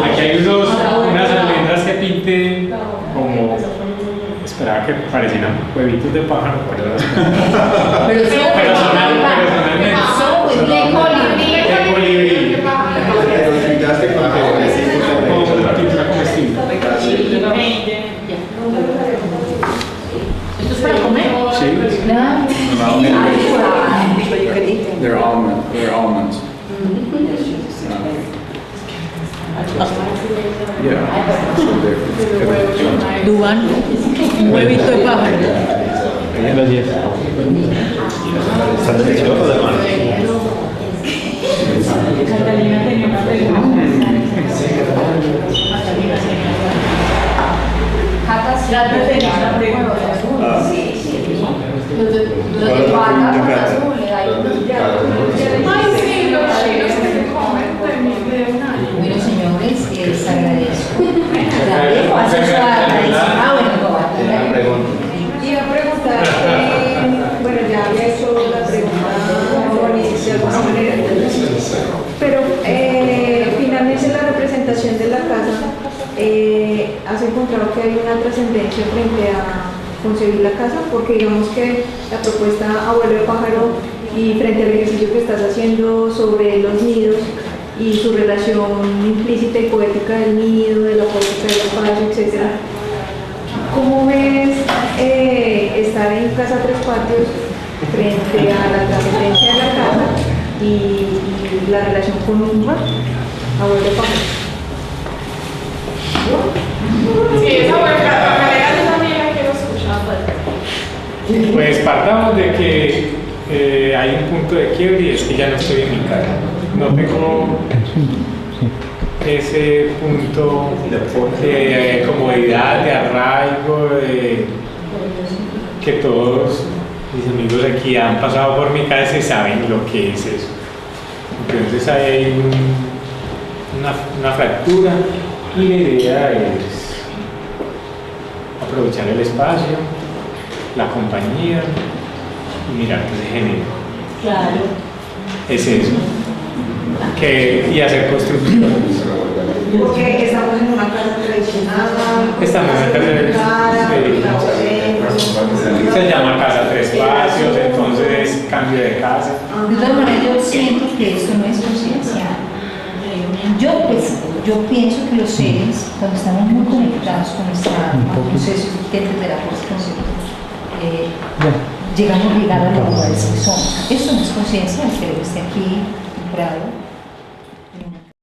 Aquí hay unas almendras que pinté como, esperaba que parecieran huevitos de pájaro, pero son almendras. De colibrí. Como una pintura comestible. ¿Esto es para comer? Sí. Claro. They're almonds. Yeah. So they're Dubán, un huevito de pájaro. ¿Están deliciosos de mano? Catalina tenía una pregunta. Cata tenía una pregunta. Ay, sí, los chinos que se comen también de un año. Bueno, señores, les agradezco. La dejo, hacer su Iba a preguntar, bueno, ya había hecho la pregunta de alguna manera, pero finalmente la representación de la casa, ¿has encontrado que hay una trascendencia frente a concebir la casa? Porque digamos que la propuesta abuelo de pájaro y frente al ejercicio que estás haciendo sobre los nidos y su relación implícita y poética del nido, de la poética del espacio, etc. ¿Cómo ves estar en Casa Tres Patios frente a la trascendencia de la casa y la relación con un abuelo de pájaro? Sí, esa huelga, yo también la quiero escuchar. Pues partamos de que hay un punto de quiebre y es que ya no estoy en mi casa. No tengo ese punto de comodidad, de arraigo, que todos mis amigos aquí han pasado por mi casa y saben lo que es eso. Entonces hay una fractura y la idea es aprovechar el espacio, la compañía y mirar qué se genera. Claro. Es eso. Y hacer construcciones. Porque estamos en una casa tradicional. Estamos en una casa tradicional. Se llama Casa Tres Patios, entonces cambio de casa. De todas maneras, yo siento que esto no es conciencia. Yo pienso que los seres, cuando estamos muy conectados con nuestra alma, no sé si usted entenderá por este concepto, llegamos a llegar a los lugares que somos. Eso no es conciencia, el que esté aquí, en Prado,